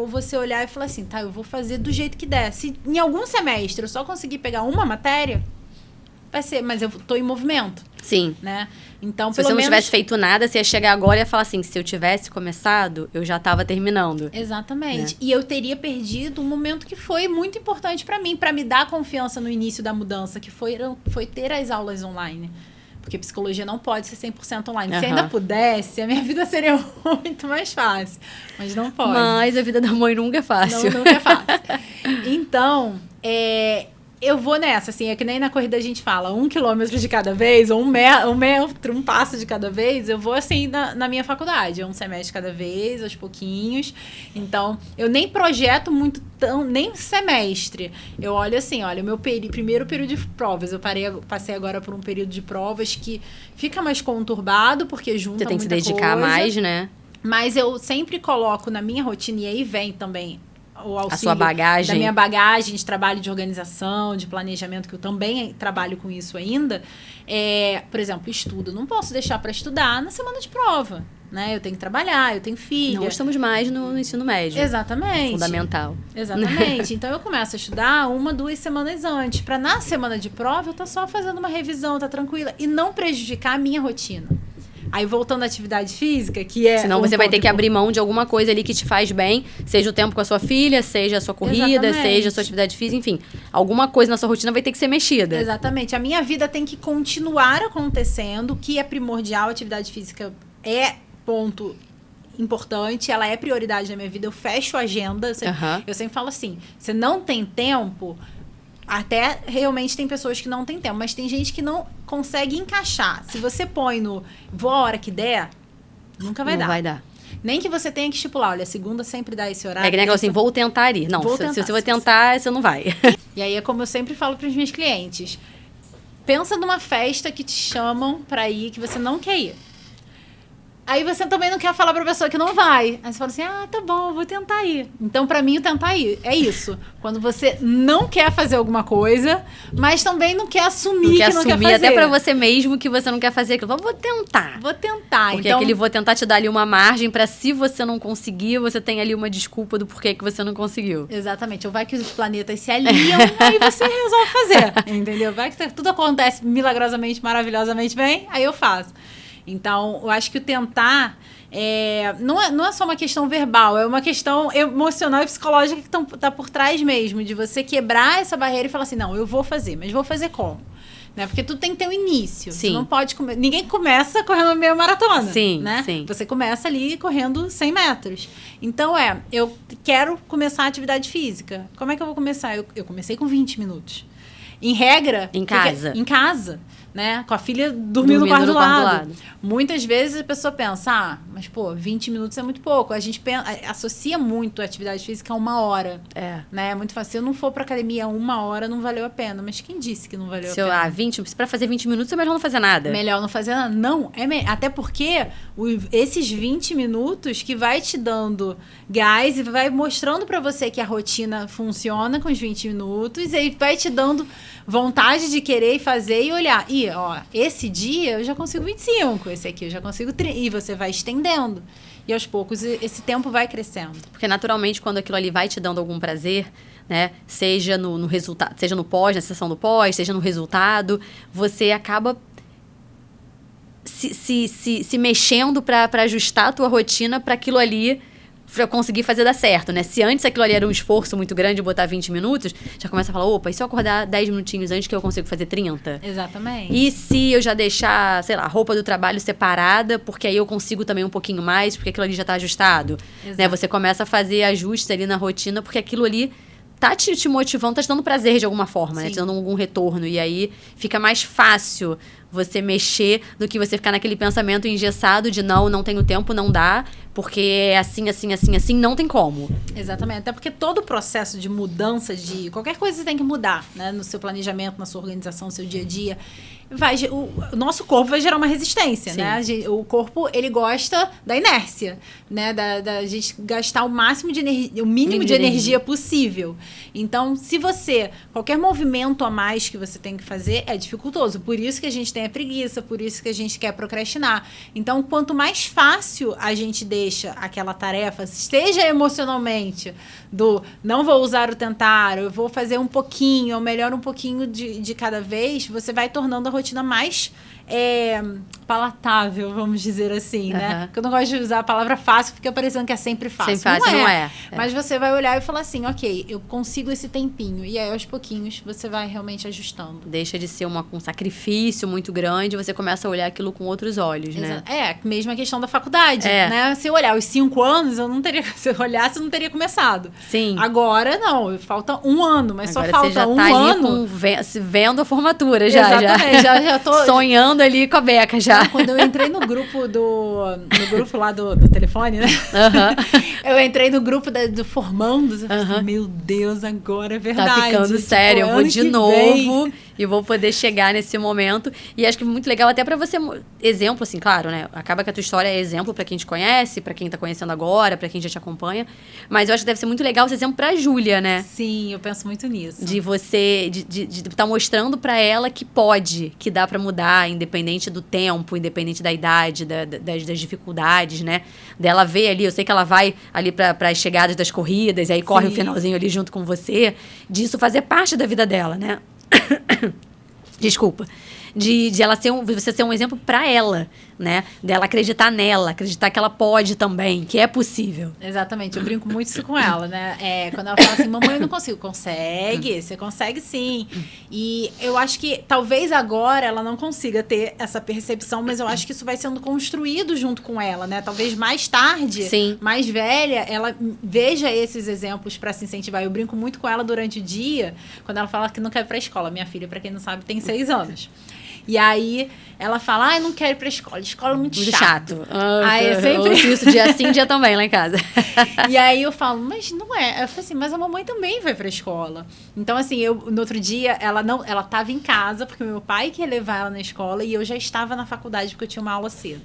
A: você olhar e falar assim, tá, eu vou fazer do jeito que der. Se em algum semestre eu só conseguir pegar uma matéria, vai ser, mas eu tô em movimento.
B: Sim.
A: Né? Então,
B: se você não tivesse feito nada, você ia chegar agora e ia falar assim, se eu tivesse começado, eu já estava terminando.
A: Exatamente. Né? E eu teria perdido um momento que foi muito importante para mim, para me dar confiança no início da mudança, que foi ter as aulas online. Porque psicologia não pode ser 100% online. Se ainda pudesse, a minha vida seria muito mais fácil. Mas não pode.
B: Mas a vida da mãe nunca é fácil.
A: Nunca é fácil. Então, eu vou nessa, assim, é que nem na corrida a gente fala, 1 quilômetro de cada vez, ou um passo de cada vez, eu vou assim na minha faculdade, 1 semestre de cada vez, aos pouquinhos. Então, eu nem projeto muito, nem semestre. Eu olho assim, olha, o meu primeiro período de provas, passei agora por um período de provas que fica mais conturbado, porque junta muita coisa.
B: Você tem que se dedicar mais, né?
A: Mas eu sempre coloco na minha rotina, e aí vem também o auxílio
B: a sua bagagem.
A: da minha bagagem de trabalho de organização, de planejamento, que eu também trabalho com isso ainda. Por exemplo, estudo. Não posso deixar para estudar na semana de prova. Né? Eu tenho que trabalhar, eu tenho filha.
B: Não estamos mais no ensino médio.
A: Exatamente.
B: Fundamental.
A: Exatamente. Então, eu começo a estudar 1, 2 semanas antes. Para na semana de prova, eu estou só fazendo uma revisão, tá tranquila. E não prejudicar a minha rotina. Aí, voltando à atividade física, que é...
B: Senão você vai ter que abrir mão de alguma coisa ali que te faz bem, seja o tempo com a sua filha, seja a sua corrida, seja a sua atividade física, enfim. Alguma coisa na sua rotina vai ter que ser mexida.
A: Exatamente. A minha vida tem que continuar acontecendo, o que é primordial, a atividade física é ponto importante, ela é prioridade na minha vida, eu fecho a agenda. Eu sempre falo assim, você não tem tempo... Até realmente tem pessoas que não têm tempo, mas tem gente que não consegue encaixar. Se você põe no vou a hora que der, nunca vai dar.
B: Não vai dar.
A: Nem que você tenha que estipular, olha, segunda sempre dá esse horário.
B: É que negócio assim, vou tentar ir. Não, se você vai tentar, você não vai.
A: E aí é como eu sempre falo para os meus clientes. Pensa numa festa que te chamam para ir, que você não quer ir. Aí você também não quer falar pra pessoa que não vai. Aí você fala assim, tá bom, eu vou tentar ir. Então, pra mim, o tentar ir é isso. Quando você não quer fazer alguma coisa, mas também não quer assumir que não quer fazer.
B: Até pra você mesmo que você não quer fazer aquilo. Vou tentar.
A: Vou tentar.
B: Porque
A: então,
B: aquele vou tentar te dar ali uma margem pra se você não conseguir, você tem ali uma desculpa do porquê que você não conseguiu.
A: Exatamente. Ou vai que os planetas se aliam, aí você resolve fazer. Entendeu? Vai que tudo acontece milagrosamente, maravilhosamente bem, aí eu faço. Então, eu acho que o tentar não é só uma questão verbal, é uma questão emocional e psicológica que tá por trás mesmo, de você quebrar essa barreira e falar assim, não, eu vou fazer, mas vou fazer como? Né? Porque tudo tem que ter um início.
B: Sim.
A: Você não pode... Ninguém começa correndo meia maratona.
B: Sim,
A: né?
B: sim.
A: Você começa ali correndo 100 metros. Então, eu quero começar a atividade física. Como é que eu vou começar? Eu comecei com 20 minutos. Em regra...
B: Em casa.
A: Em casa. Né? Com a filha dormindo no quarto do lado. Muitas vezes a pessoa pensa, mas pô, 20 minutos é muito pouco. A gente associa muito a atividade física a 1 hora. Né? É muito fácil. Se eu não for pra academia 1 hora, não valeu a pena. Mas quem disse que não valeu a pena?
B: Pra fazer 20 minutos é melhor não fazer nada.
A: Melhor não fazer nada. Não, até porque esses 20 minutos que vai te dando gás e vai mostrando pra você que a rotina funciona com os 20 minutos, e aí vai te dando vontade de querer fazer e olhar. E, esse dia eu já consigo 25, esse aqui eu já consigo 30. E você vai estendendo. E aos poucos esse tempo vai crescendo.
B: Porque naturalmente quando aquilo ali vai te dando algum prazer, né? Seja no resultado, seja no pós, na sessão do pós, seja no resultado, você acaba se mexendo para ajustar a tua rotina para aquilo ali, pra conseguir fazer dar certo, né? Se antes aquilo ali era um esforço muito grande, botar 20 minutos, já começa a falar, opa, e se eu acordar 10 minutinhos antes que eu consigo fazer 30?
A: Exatamente.
B: E se eu já deixar, sei lá, a roupa do trabalho separada, porque aí eu consigo também um pouquinho mais, porque aquilo ali já tá ajustado. Né? Você começa a fazer ajustes ali na rotina, porque aquilo ali tá te motivando, tá te dando prazer de alguma forma, né? Te dando algum retorno. E aí fica mais fácil você mexer do que você ficar naquele pensamento engessado de não tenho tempo, não dá, porque é assim, não tem como.
A: Exatamente. Até porque todo o processo de mudança de qualquer coisa você tem que mudar, né? No seu planejamento, na sua organização, no seu dia a dia. O nosso corpo vai gerar uma resistência,
B: Sim.
A: né? O corpo, ele gosta da inércia, né? Da gente gastar o máximo de energia, o mínimo de energia possível. Então, se qualquer movimento a mais que você tem que fazer é dificultoso. Por isso que a gente tem a preguiça, por isso que a gente quer procrastinar. Então, quanto mais fácil a gente deixa aquela tarefa, seja emocionalmente, não vou usar o tentar, eu vou fazer um pouquinho, ou melhor, um pouquinho de cada vez, você vai tornando a rotina mais palatável, vamos dizer assim, né? Porque eu não gosto de usar a palavra fácil, fica parecendo que é sempre fácil.
B: Sempre fácil, não é.
A: Mas você vai olhar e falar assim, ok, eu consigo esse tempinho. E aí, aos pouquinhos, você vai realmente ajustando.
B: Deixa de ser um sacrifício muito grande, você começa a olhar aquilo com outros olhos, né?
A: Mesmo a questão da faculdade, né? Se eu olhar os 5 anos, se eu olhasse, eu não teria começado.
B: Sim.
A: Agora, não. Falta 1 ano, mas
B: agora
A: só falta
B: você já
A: um
B: tá
A: ano.
B: Ali vendo a formatura já.
A: Exatamente, já tô...
B: sonhando ali com a beca já.
A: Não, quando eu entrei no grupo lá do telefone, né? Eu entrei no grupo do formandos. Eu falei, meu Deus, agora é verdade.
B: Tá ficando sério, eu vou de novo e vou poder chegar nesse momento. E acho que é muito legal até pra você, exemplo assim, claro, né? Acaba que a tua história é exemplo pra quem te conhece, pra quem tá conhecendo agora, pra quem já te acompanha. Mas eu acho que deve ser muito legal esse exemplo pra Júlia, né?
A: Sim, eu penso muito nisso.
B: De você, de tá mostrando pra ela que pode, que dá pra mudar, independente do tempo, independente da idade, das dificuldades, né? Dela ver ali, eu sei que ela vai ali para as chegadas das corridas, e aí corre o finalzinho ali junto com você, disso fazer parte da vida dela, né? Desculpa. de ela você ser um exemplo para ela, né? Dela acreditar nela, acreditar que ela pode também, que é possível.
A: Exatamente, eu brinco muito isso com ela, né? Quando ela fala assim, mamãe, eu não consigo. Consegue, você consegue sim. E eu acho que talvez agora ela não consiga ter essa percepção, mas eu acho que isso vai sendo construído junto com ela, né? Talvez mais tarde,
B: Sim.
A: mais velha, ela veja esses exemplos para se incentivar. Eu brinco muito com ela durante o dia, quando ela fala que não quer ir pra escola. Minha filha, para quem não sabe, tem 6 anos. E aí, ela fala, eu não quero ir pra escola. Escola é muito chato. Aí é sempre...
B: isso dia sim, dia também lá em casa.
A: E aí eu falo, mas não é. Eu falo assim, mas a mamãe também vai pra escola. Então, assim, no outro dia, ela tava em casa, porque o meu pai queria levar ela na escola, e eu já estava na faculdade, porque eu tinha uma aula cedo.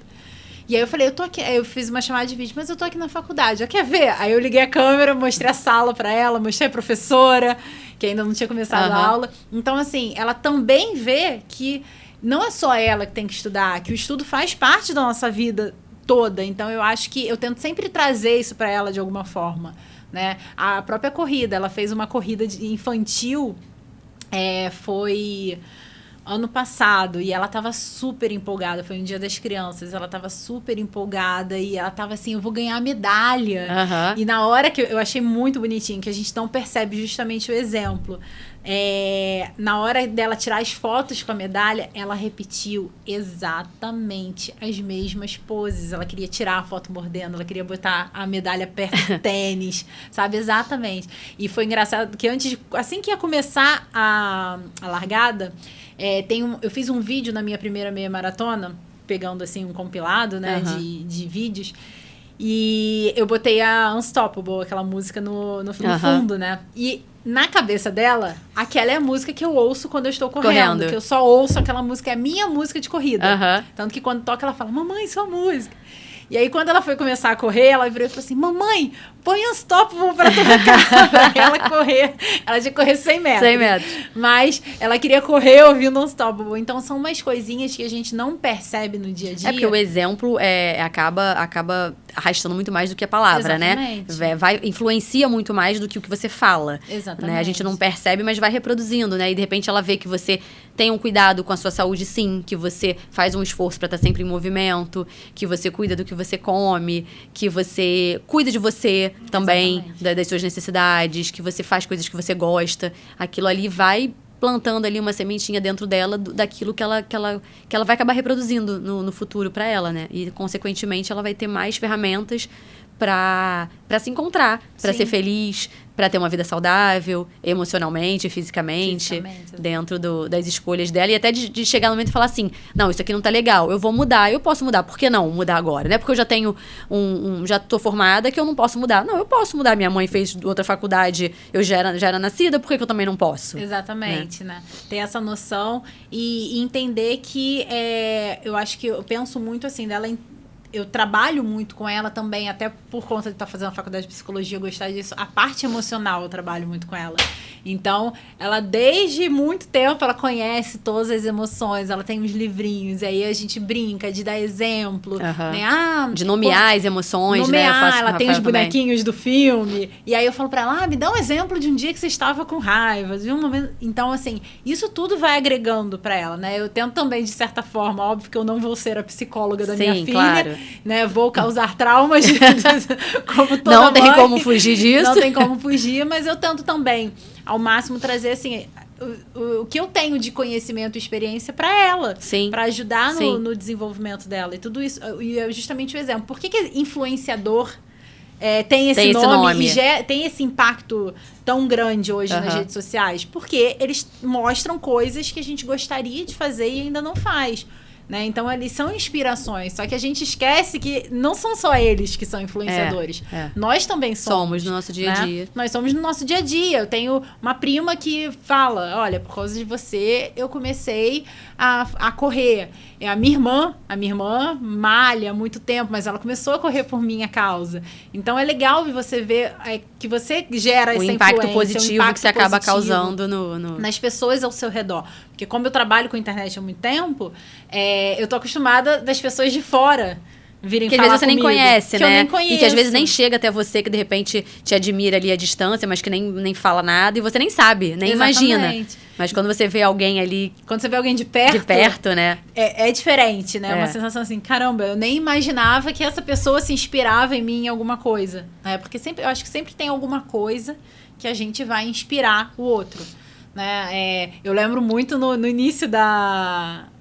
A: E aí eu falei, eu tô aqui, aí eu fiz uma chamada de vídeo, mas eu tô aqui na faculdade, ela quer ver? Aí eu liguei a câmera, mostrei a sala pra ela, mostrei a professora, que ainda não tinha começado a aula. Então, assim, ela também vê que não é só ela que tem que estudar, que o estudo faz parte da nossa vida toda. Então, eu acho que eu tento sempre trazer isso para ela de alguma forma, né? A própria corrida, ela fez uma corrida infantil, foi ano passado, e ela estava super empolgada, foi um dia das crianças, ela estava super empolgada, e ela estava assim, eu vou ganhar medalha. E na hora que eu achei muito bonitinho, que a gente não percebe justamente o exemplo, na hora dela tirar as fotos com a medalha, ela repetiu exatamente as mesmas poses. Ela queria tirar a foto mordendo, ela queria botar a medalha perto do tênis, sabe? Exatamente. E foi engraçado que assim que ia começar a largada, eu fiz um vídeo na minha primeira meia maratona, pegando assim um compilado, né, de vídeos. E eu botei a Unstoppable, aquela música no fundo, né? E na cabeça dela, aquela é a música que eu ouço quando eu estou correndo. Que eu só ouço aquela música, é a minha música de corrida. Tanto que quando toca, ela fala, mamãe, sua música. E aí, quando ela foi começar a correr, ela virou e falou assim, mamãe, põe Unstoppable pra tocar. Pra ela correr. Ela tinha que correr 100 metros.
B: 100 metros.
A: Mas ela queria correr ouvindo Unstoppable. Então, são umas coisinhas que a gente não percebe no dia a dia.
B: Porque o exemplo acaba arrastando muito mais do que a palavra,
A: exatamente,
B: né? Influencia muito mais do que o que você fala.
A: Exatamente.
B: Né? A gente não percebe, mas vai reproduzindo, né? E de repente ela vê que você tem um cuidado com a sua saúde, sim. Que você faz um esforço pra estar sempre em movimento. Que você cuida do que você come. Que você cuida de você também, das suas necessidades. Que você faz coisas que você gosta. Aquilo ali vai plantando ali uma sementinha dentro dela daquilo que ela vai acabar reproduzindo no futuro para ela, né? E, consequentemente, ela vai ter mais ferramentas para se encontrar, para ser feliz, para ter uma vida saudável, emocionalmente, fisicamente dentro das escolhas dela. E até de chegar no momento e falar assim, não, isso aqui não tá legal, eu vou mudar. Eu posso mudar, por que não mudar agora? Não é porque eu já tenho já tô formada que eu não posso mudar. Não, eu posso mudar. Minha mãe fez outra faculdade, eu já era nascida, por que eu também não posso?
A: Exatamente, né? Ter essa noção e entender que eu acho que eu penso muito assim dela. Eu trabalho muito com ela também, até por conta de estar fazendo a faculdade de psicologia, eu gostar disso. A parte emocional eu trabalho muito com ela. Então, ela desde muito tempo, ela conhece todas as emoções, ela tem uns livrinhos, e aí a gente brinca de dar exemplo, né?
B: De nomear as emoções,
A: né?
B: Ela
A: tem os bonequinhos do filme, e aí eu falo pra ela, me dá um exemplo de um dia que você estava com raiva, de um momento... Então, assim, isso tudo vai agregando pra ela, né? Eu tento também, de certa forma, óbvio que eu não vou ser a psicóloga da minha filha, claro, né? Vou causar traumas, como toda
B: Não tem
A: mãe.
B: Como fugir disso.
A: Não tem como fugir, mas eu tento também, ao máximo, trazer, assim, o que eu tenho de conhecimento e experiência para ela. Para ajudar no desenvolvimento dela. E tudo isso, e é justamente o exemplo. Por que influenciador tem esse nome e tem esse impacto tão grande hoje nas redes sociais? Porque eles mostram coisas que a gente gostaria de fazer e ainda não faz. Né? Então, eles são inspirações. Só que a gente esquece que não são só eles que são influenciadores. Nós também somos.
B: No nosso dia a dia.
A: Nós somos no nosso dia a dia. Eu tenho uma prima que fala, olha, por causa de você, eu comecei a correr. A minha irmã malha há muito tempo, mas ela começou a correr por minha causa. Então, é legal você ver que você gera essa
B: impacto positivo que você acaba causando
A: nas pessoas ao seu redor. Porque como eu trabalho com internet há muito tempo, eu tô acostumada das pessoas de fora virem
B: que às
A: falar
B: vezes você nem
A: comigo,
B: conhece,
A: que
B: né?
A: eu nem conheço.
B: E que às vezes nem chega até você, que de repente te admira ali à distância, mas que nem fala nada, e você nem sabe, nem imagina. Mas quando você vê alguém ali...
A: Quando você vê alguém de perto,
B: né?
A: É diferente, né? Uma sensação assim, caramba, eu nem imaginava que essa pessoa se inspirava em mim em alguma coisa. Né? Porque eu acho que sempre tem alguma coisa que a gente vai inspirar o outro. Né? Eu lembro muito no início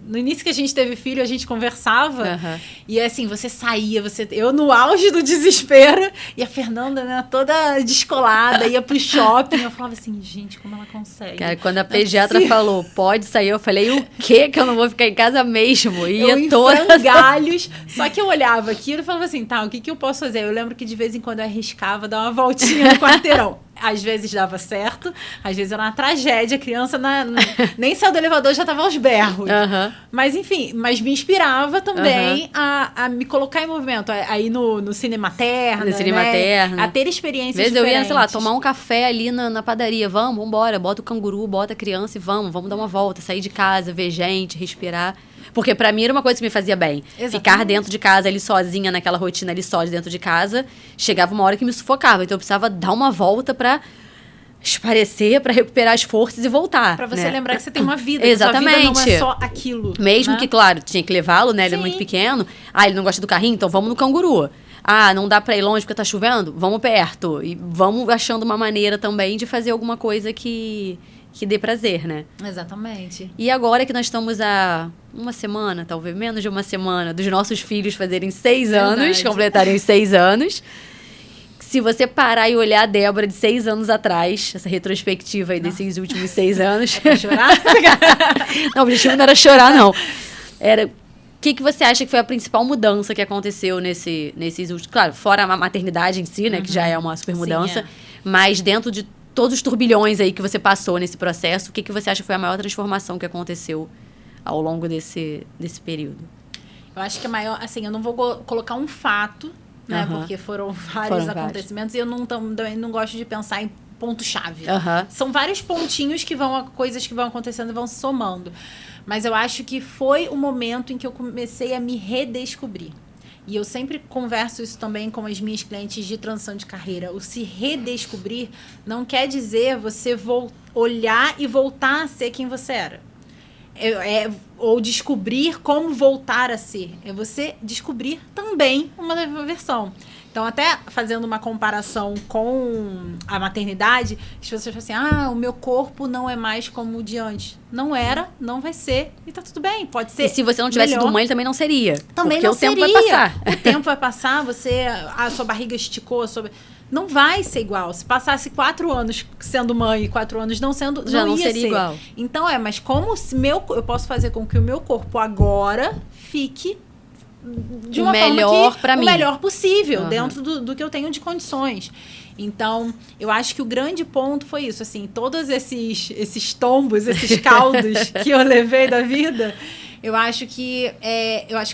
A: No início que a gente teve filho, a gente conversava. E assim, você saía, eu no auge do desespero, e a Fernanda, né, toda descolada, ia pro shopping. Eu falava assim, gente, como ela consegue?
B: Cara, quando a pediatra falou, pode sair, eu falei, o quê? Que eu não vou ficar em casa mesmo? E
A: eu em frangalhos. Só que eu olhava aquilo e falava assim, tá, o que eu posso fazer? Eu lembro que de vez em quando eu arriscava dar uma voltinha no quarteirão. Às vezes dava certo, às vezes era uma tragédia. A criança nem saiu do elevador, já tava aos berros. Mas enfim, mas me inspirava também a me colocar em movimento, aí no Cine Materna, a ter experiências
B: diferentes.
A: Eu
B: ia, sei lá, tomar um café ali na padaria, vamos embora, bota o canguru, bota a criança e vamos dar uma volta, sair de casa, ver gente, respirar. Porque pra mim era uma coisa que me fazia bem. Exatamente. Ficar dentro de casa ali sozinha, naquela rotina ali só de dentro de casa, chegava uma hora que me sufocava. Então eu precisava dar uma volta pra esparecer, pra recuperar as forças e voltar.
A: Pra você lembrar que você tem uma vida.
B: Exatamente.
A: Que sua vida não é só aquilo.
B: Mesmo que, claro, tinha que levá-lo, né? Ele é muito pequeno. Ele não gosta do carrinho, então vamos no canguru. Não dá pra ir longe porque tá chovendo? Vamos perto. E vamos achando uma maneira também de fazer alguma coisa que dê prazer, né?
A: Exatamente.
B: E agora que nós estamos há uma semana, talvez menos de uma semana, dos nossos filhos fazerem 6 anos, completarem 6 anos. Se você parar e olhar a Débora de 6 anos atrás, essa retrospectiva aí desses últimos 6 anos...
A: É pra chorar?
B: Não, o objetivo não era chorar, não. Era... O que você acha que foi a principal mudança que aconteceu nesses últimos... Claro, fora a maternidade em si, né? Que já é uma super mudança. Sim, Mas dentro de todos os turbilhões aí que você passou nesse processo, o que você acha que foi a maior transformação que aconteceu ao longo desse período?
A: Eu acho que a maior... Assim, eu não vou colocar um fato, né? Porque foram vários acontecimentos. E eu também não gosto de pensar em ponto-chave. São vários pontinhos coisas que vão acontecendo e vão se somando. Mas eu acho que foi o momento em que eu comecei a me redescobrir. E eu sempre converso isso também com as minhas clientes de transição de carreira. O se redescobrir não quer dizer você olhar e voltar a ser quem você era. Ou descobrir como voltar a ser. É você descobrir também uma nova versão. Então, até fazendo uma comparação com a maternidade, as pessoas falam assim, o meu corpo não é mais como o de antes. Não era, não vai ser, e tá tudo bem, pode ser.
B: E se você não tivesse sido mãe, também não seria.
A: Também
B: porque
A: não
B: seria. Tempo vai passar.
A: O tempo vai passar, a sua barriga esticou, não vai ser igual. Se passasse 4 anos sendo mãe e 4 anos não sendo,
B: já não
A: ia
B: seria
A: ser
B: igual.
A: Então mas como eu posso fazer com que o meu corpo agora fique de uma
B: melhor para mim,
A: o melhor possível dentro do que eu tenho de condições. Então, eu acho que o grande ponto foi isso, assim, todos esses tombos, esses caldos que eu levei da vida, eu acho que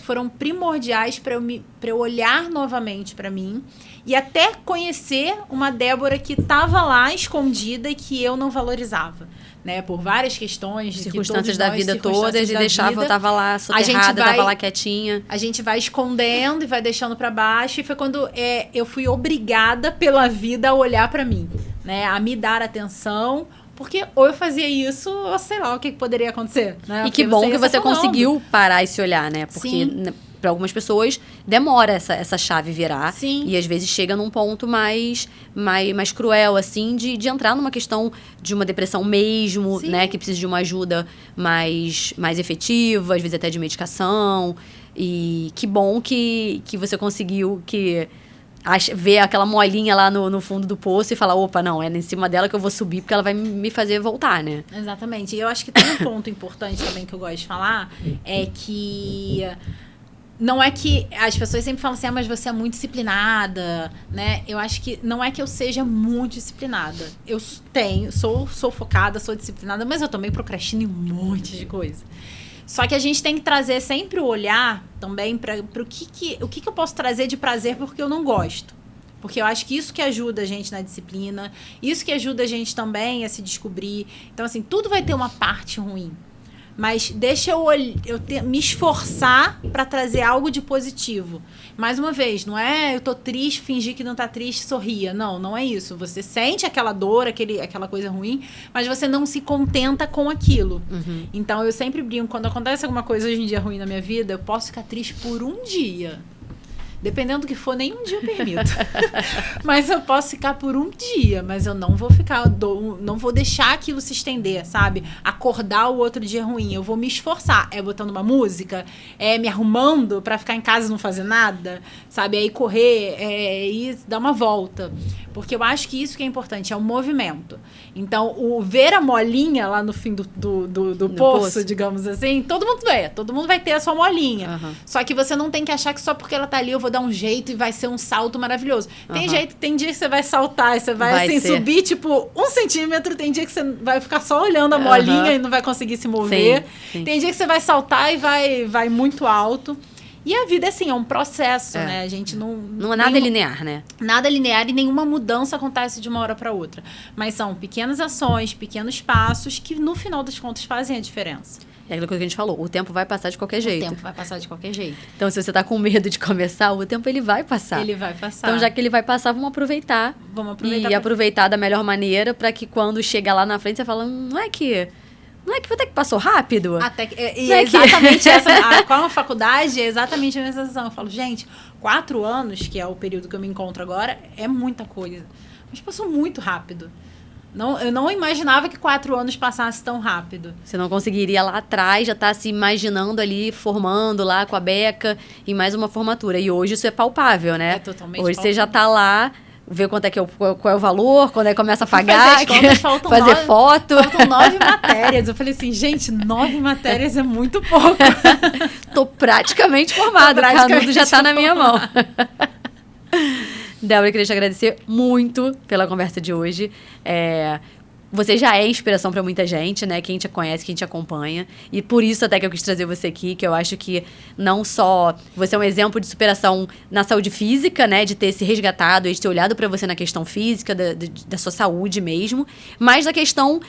A: foram primordiais para eu olhar novamente para mim e até conhecer uma Débora que estava lá escondida e que eu não valorizava. Né, por várias questões.
B: Circunstâncias da vida todas, e deixava, eu tava lá soterrada, tava lá quietinha.
A: A gente vai escondendo e vai deixando para baixo, e foi quando eu fui obrigada pela vida a olhar para mim, né, a me dar atenção, porque ou eu fazia isso, ou sei lá o que poderia acontecer. Né?
B: E que bom que você conseguiu parar e se olhar, né, porque... Para algumas pessoas, demora essa chave virar.
A: Sim.
B: E às vezes chega num ponto mais cruel, assim, de entrar numa questão de uma depressão mesmo, né? Que precisa de uma ajuda mais efetiva, às vezes até de medicação. E que bom que você conseguiu ver aquela molinha lá no fundo do poço e falar, opa, não, é em cima dela que eu vou subir, porque ela vai me fazer voltar, né?
A: Exatamente. E eu acho que tem um ponto importante também que eu gosto de falar, é que... Não é que... As pessoas sempre falam assim, mas você é muito disciplinada, né? Eu acho que não é que eu seja muito disciplinada. Eu sou focada, sou disciplinada, mas eu também procrastino em um monte de coisa. Só que a gente tem que trazer sempre o olhar também para o que eu posso trazer de prazer porque eu não gosto. Porque eu acho que isso que ajuda a gente na disciplina, isso que ajuda a gente também a se descobrir. Então, assim, tudo vai ter uma parte ruim. Mas deixa me esforçar para trazer algo de positivo. Mais uma vez, não é eu tô triste, fingir que não tá triste, sorria. Não é isso. Você sente aquela dor, aquela coisa ruim, mas você não se contenta com aquilo. Então, eu sempre brinco, quando acontece alguma coisa hoje em dia ruim na minha vida, eu posso ficar triste por um dia. Dependendo do que for, nem um dia eu permito. Mas eu posso ficar por um dia, mas eu não vou não vou deixar aquilo se estender, sabe? Acordar o outro dia ruim. Eu vou me esforçar. É botando uma música, é me arrumando pra ficar em casa e não fazer nada, sabe? É ir correr, é ir dar uma volta. Porque eu acho que isso que é importante, é o movimento. Então, o ver a molinha lá no fim do poço, digamos assim, todo mundo vai ter a sua molinha. Só que você não tem que achar que só porque ela tá ali eu vou dar um jeito e vai ser um salto maravilhoso. Tem dia que você vai saltar e você vai assim, subir tipo 1 centímetro, tem dia que você vai ficar só olhando a molinha e não vai conseguir se mover. Sim. Tem dia que você vai saltar e vai muito alto. E a vida, assim, é um processo, né? A gente
B: não é nada linear, né?
A: Nada linear e nenhuma mudança acontece de uma hora para outra. Mas são pequenas ações, pequenos passos que, no final das contas, fazem a diferença.
B: É aquilo que a gente falou, o tempo vai passar de qualquer jeito.
A: O tempo vai passar de qualquer jeito.
B: Então, se você tá com medo de começar, o tempo ele vai passar.
A: Ele vai passar.
B: Então, já que ele vai passar, vamos aproveitar. E aproveitar da melhor maneira para que quando chega lá na frente, você fala, não é que até que passou rápido.
A: Exatamente essa. Com a faculdade, é exatamente a minha sensação. Eu falo, gente, 4 anos, que é o período que eu me encontro agora, é muita coisa. Mas passou muito rápido. Eu não imaginava que 4 anos passasse tão rápido.
B: Você não conseguiria lá atrás já estar se imaginando ali, formando lá com a beca em mais uma formatura. E hoje isso é palpável, né?
A: É totalmente
B: hoje
A: palpável. Você
B: já está lá, vê qual é o valor, quando é que começa a pagar, fazer foto.
A: Faltam 9 matérias. Eu falei assim, gente, 9 matérias é muito pouco.
B: Tô praticamente formada, o canudo já está na minha mão. Débora, eu queria te agradecer muito pela conversa de hoje. Você já é inspiração para muita gente, né? Quem te conhece, quem te acompanha. E por isso até que eu quis trazer você aqui, que eu acho que não só você é um exemplo de superação na saúde física, né? De ter se resgatado e de ter olhado para você na questão física, da sua saúde mesmo, mas na questão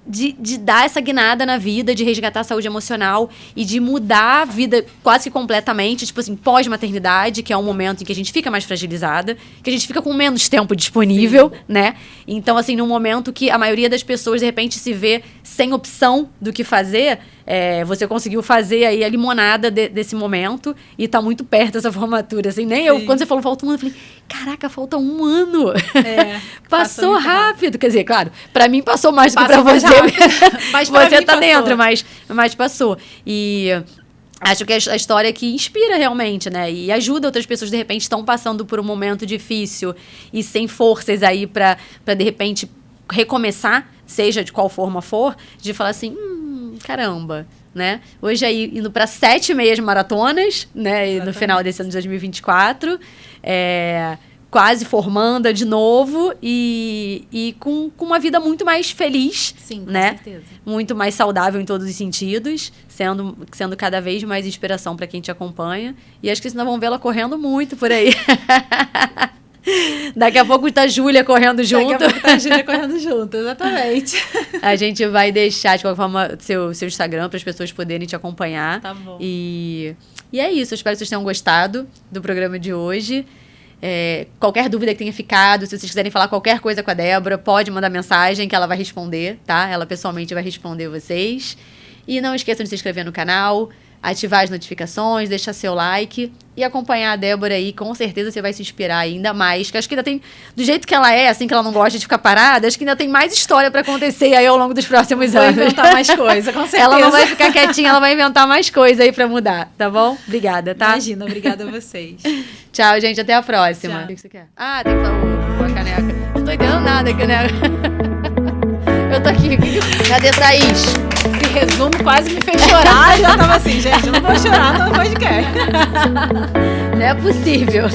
B: de dar essa guinada na vida, de resgatar a saúde emocional e de mudar a vida quase que completamente, tipo assim, pós-maternidade, que é um momento em que a gente fica mais fragilizada, que a gente fica com menos tempo disponível, né? Então, assim, num momento que a maioria das pessoas, de repente, se vê sem opção do que fazer, você conseguiu fazer aí a limonada desse momento e tá muito perto dessa formatura, assim, nem eu, quando você falou falta um ano, eu falei, caraca, falta 1 ano. Passou rápido. Quer dizer, claro, pra mim passou mais do que pra você.
A: Mas
B: você tá dentro, mas passou. E acho que a história que inspira realmente, né? E ajuda outras pessoas, de repente, estão passando por um momento difícil e sem forças aí pra de repente, recomeçar, seja de qual forma for, de falar assim, caramba, né? Hoje aí indo para 7 meias maratonas, né? E no final desse ano de 2024, quase formanda de novo e com uma vida muito mais feliz,
A: sim, com
B: né?
A: certeza.
B: Muito mais saudável em todos os sentidos, sendo cada vez mais inspiração para quem te acompanha. E acho que vocês ainda vão vê-la correndo muito por aí. Daqui a pouco tá a Júlia correndo junto.
A: Daqui a pouco tá a Júlia correndo junto, exatamente.
B: A gente vai deixar, de qualquer forma, seu Instagram para as pessoas poderem te acompanhar.
A: Tá bom.
B: E é isso, eu espero que vocês tenham gostado do programa de hoje. Qualquer dúvida que tenha ficado, se vocês quiserem falar qualquer coisa com a Débora, pode mandar mensagem que ela vai responder, tá? Ela pessoalmente vai responder vocês. E não esqueçam de se inscrever no canal, ativar as notificações, deixar seu like e acompanhar a Débora aí. Com certeza você vai se inspirar ainda mais. Que acho que ainda tem, do jeito que ela é, assim, que ela não gosta de ficar parada, acho que ainda tem mais história pra acontecer aí ao longo dos próximos anos.
A: Vai inventar mais coisa, com certeza.
B: Ela não vai ficar quietinha, ela vai inventar mais coisa aí pra mudar, tá bom? Obrigada, tá?
A: Imagina, obrigada a vocês.
B: Tchau, gente, até a próxima.
A: Tchau.
B: O que você quer? Ah, tem que falar a caneca. Não tô entendendo nada, caneca. Eu tô aqui. Cadê Thaís?
A: Esse resumo quase me fez chorar. Eu já tava assim, gente, eu não vou chorar no podcast.
B: Não é possível.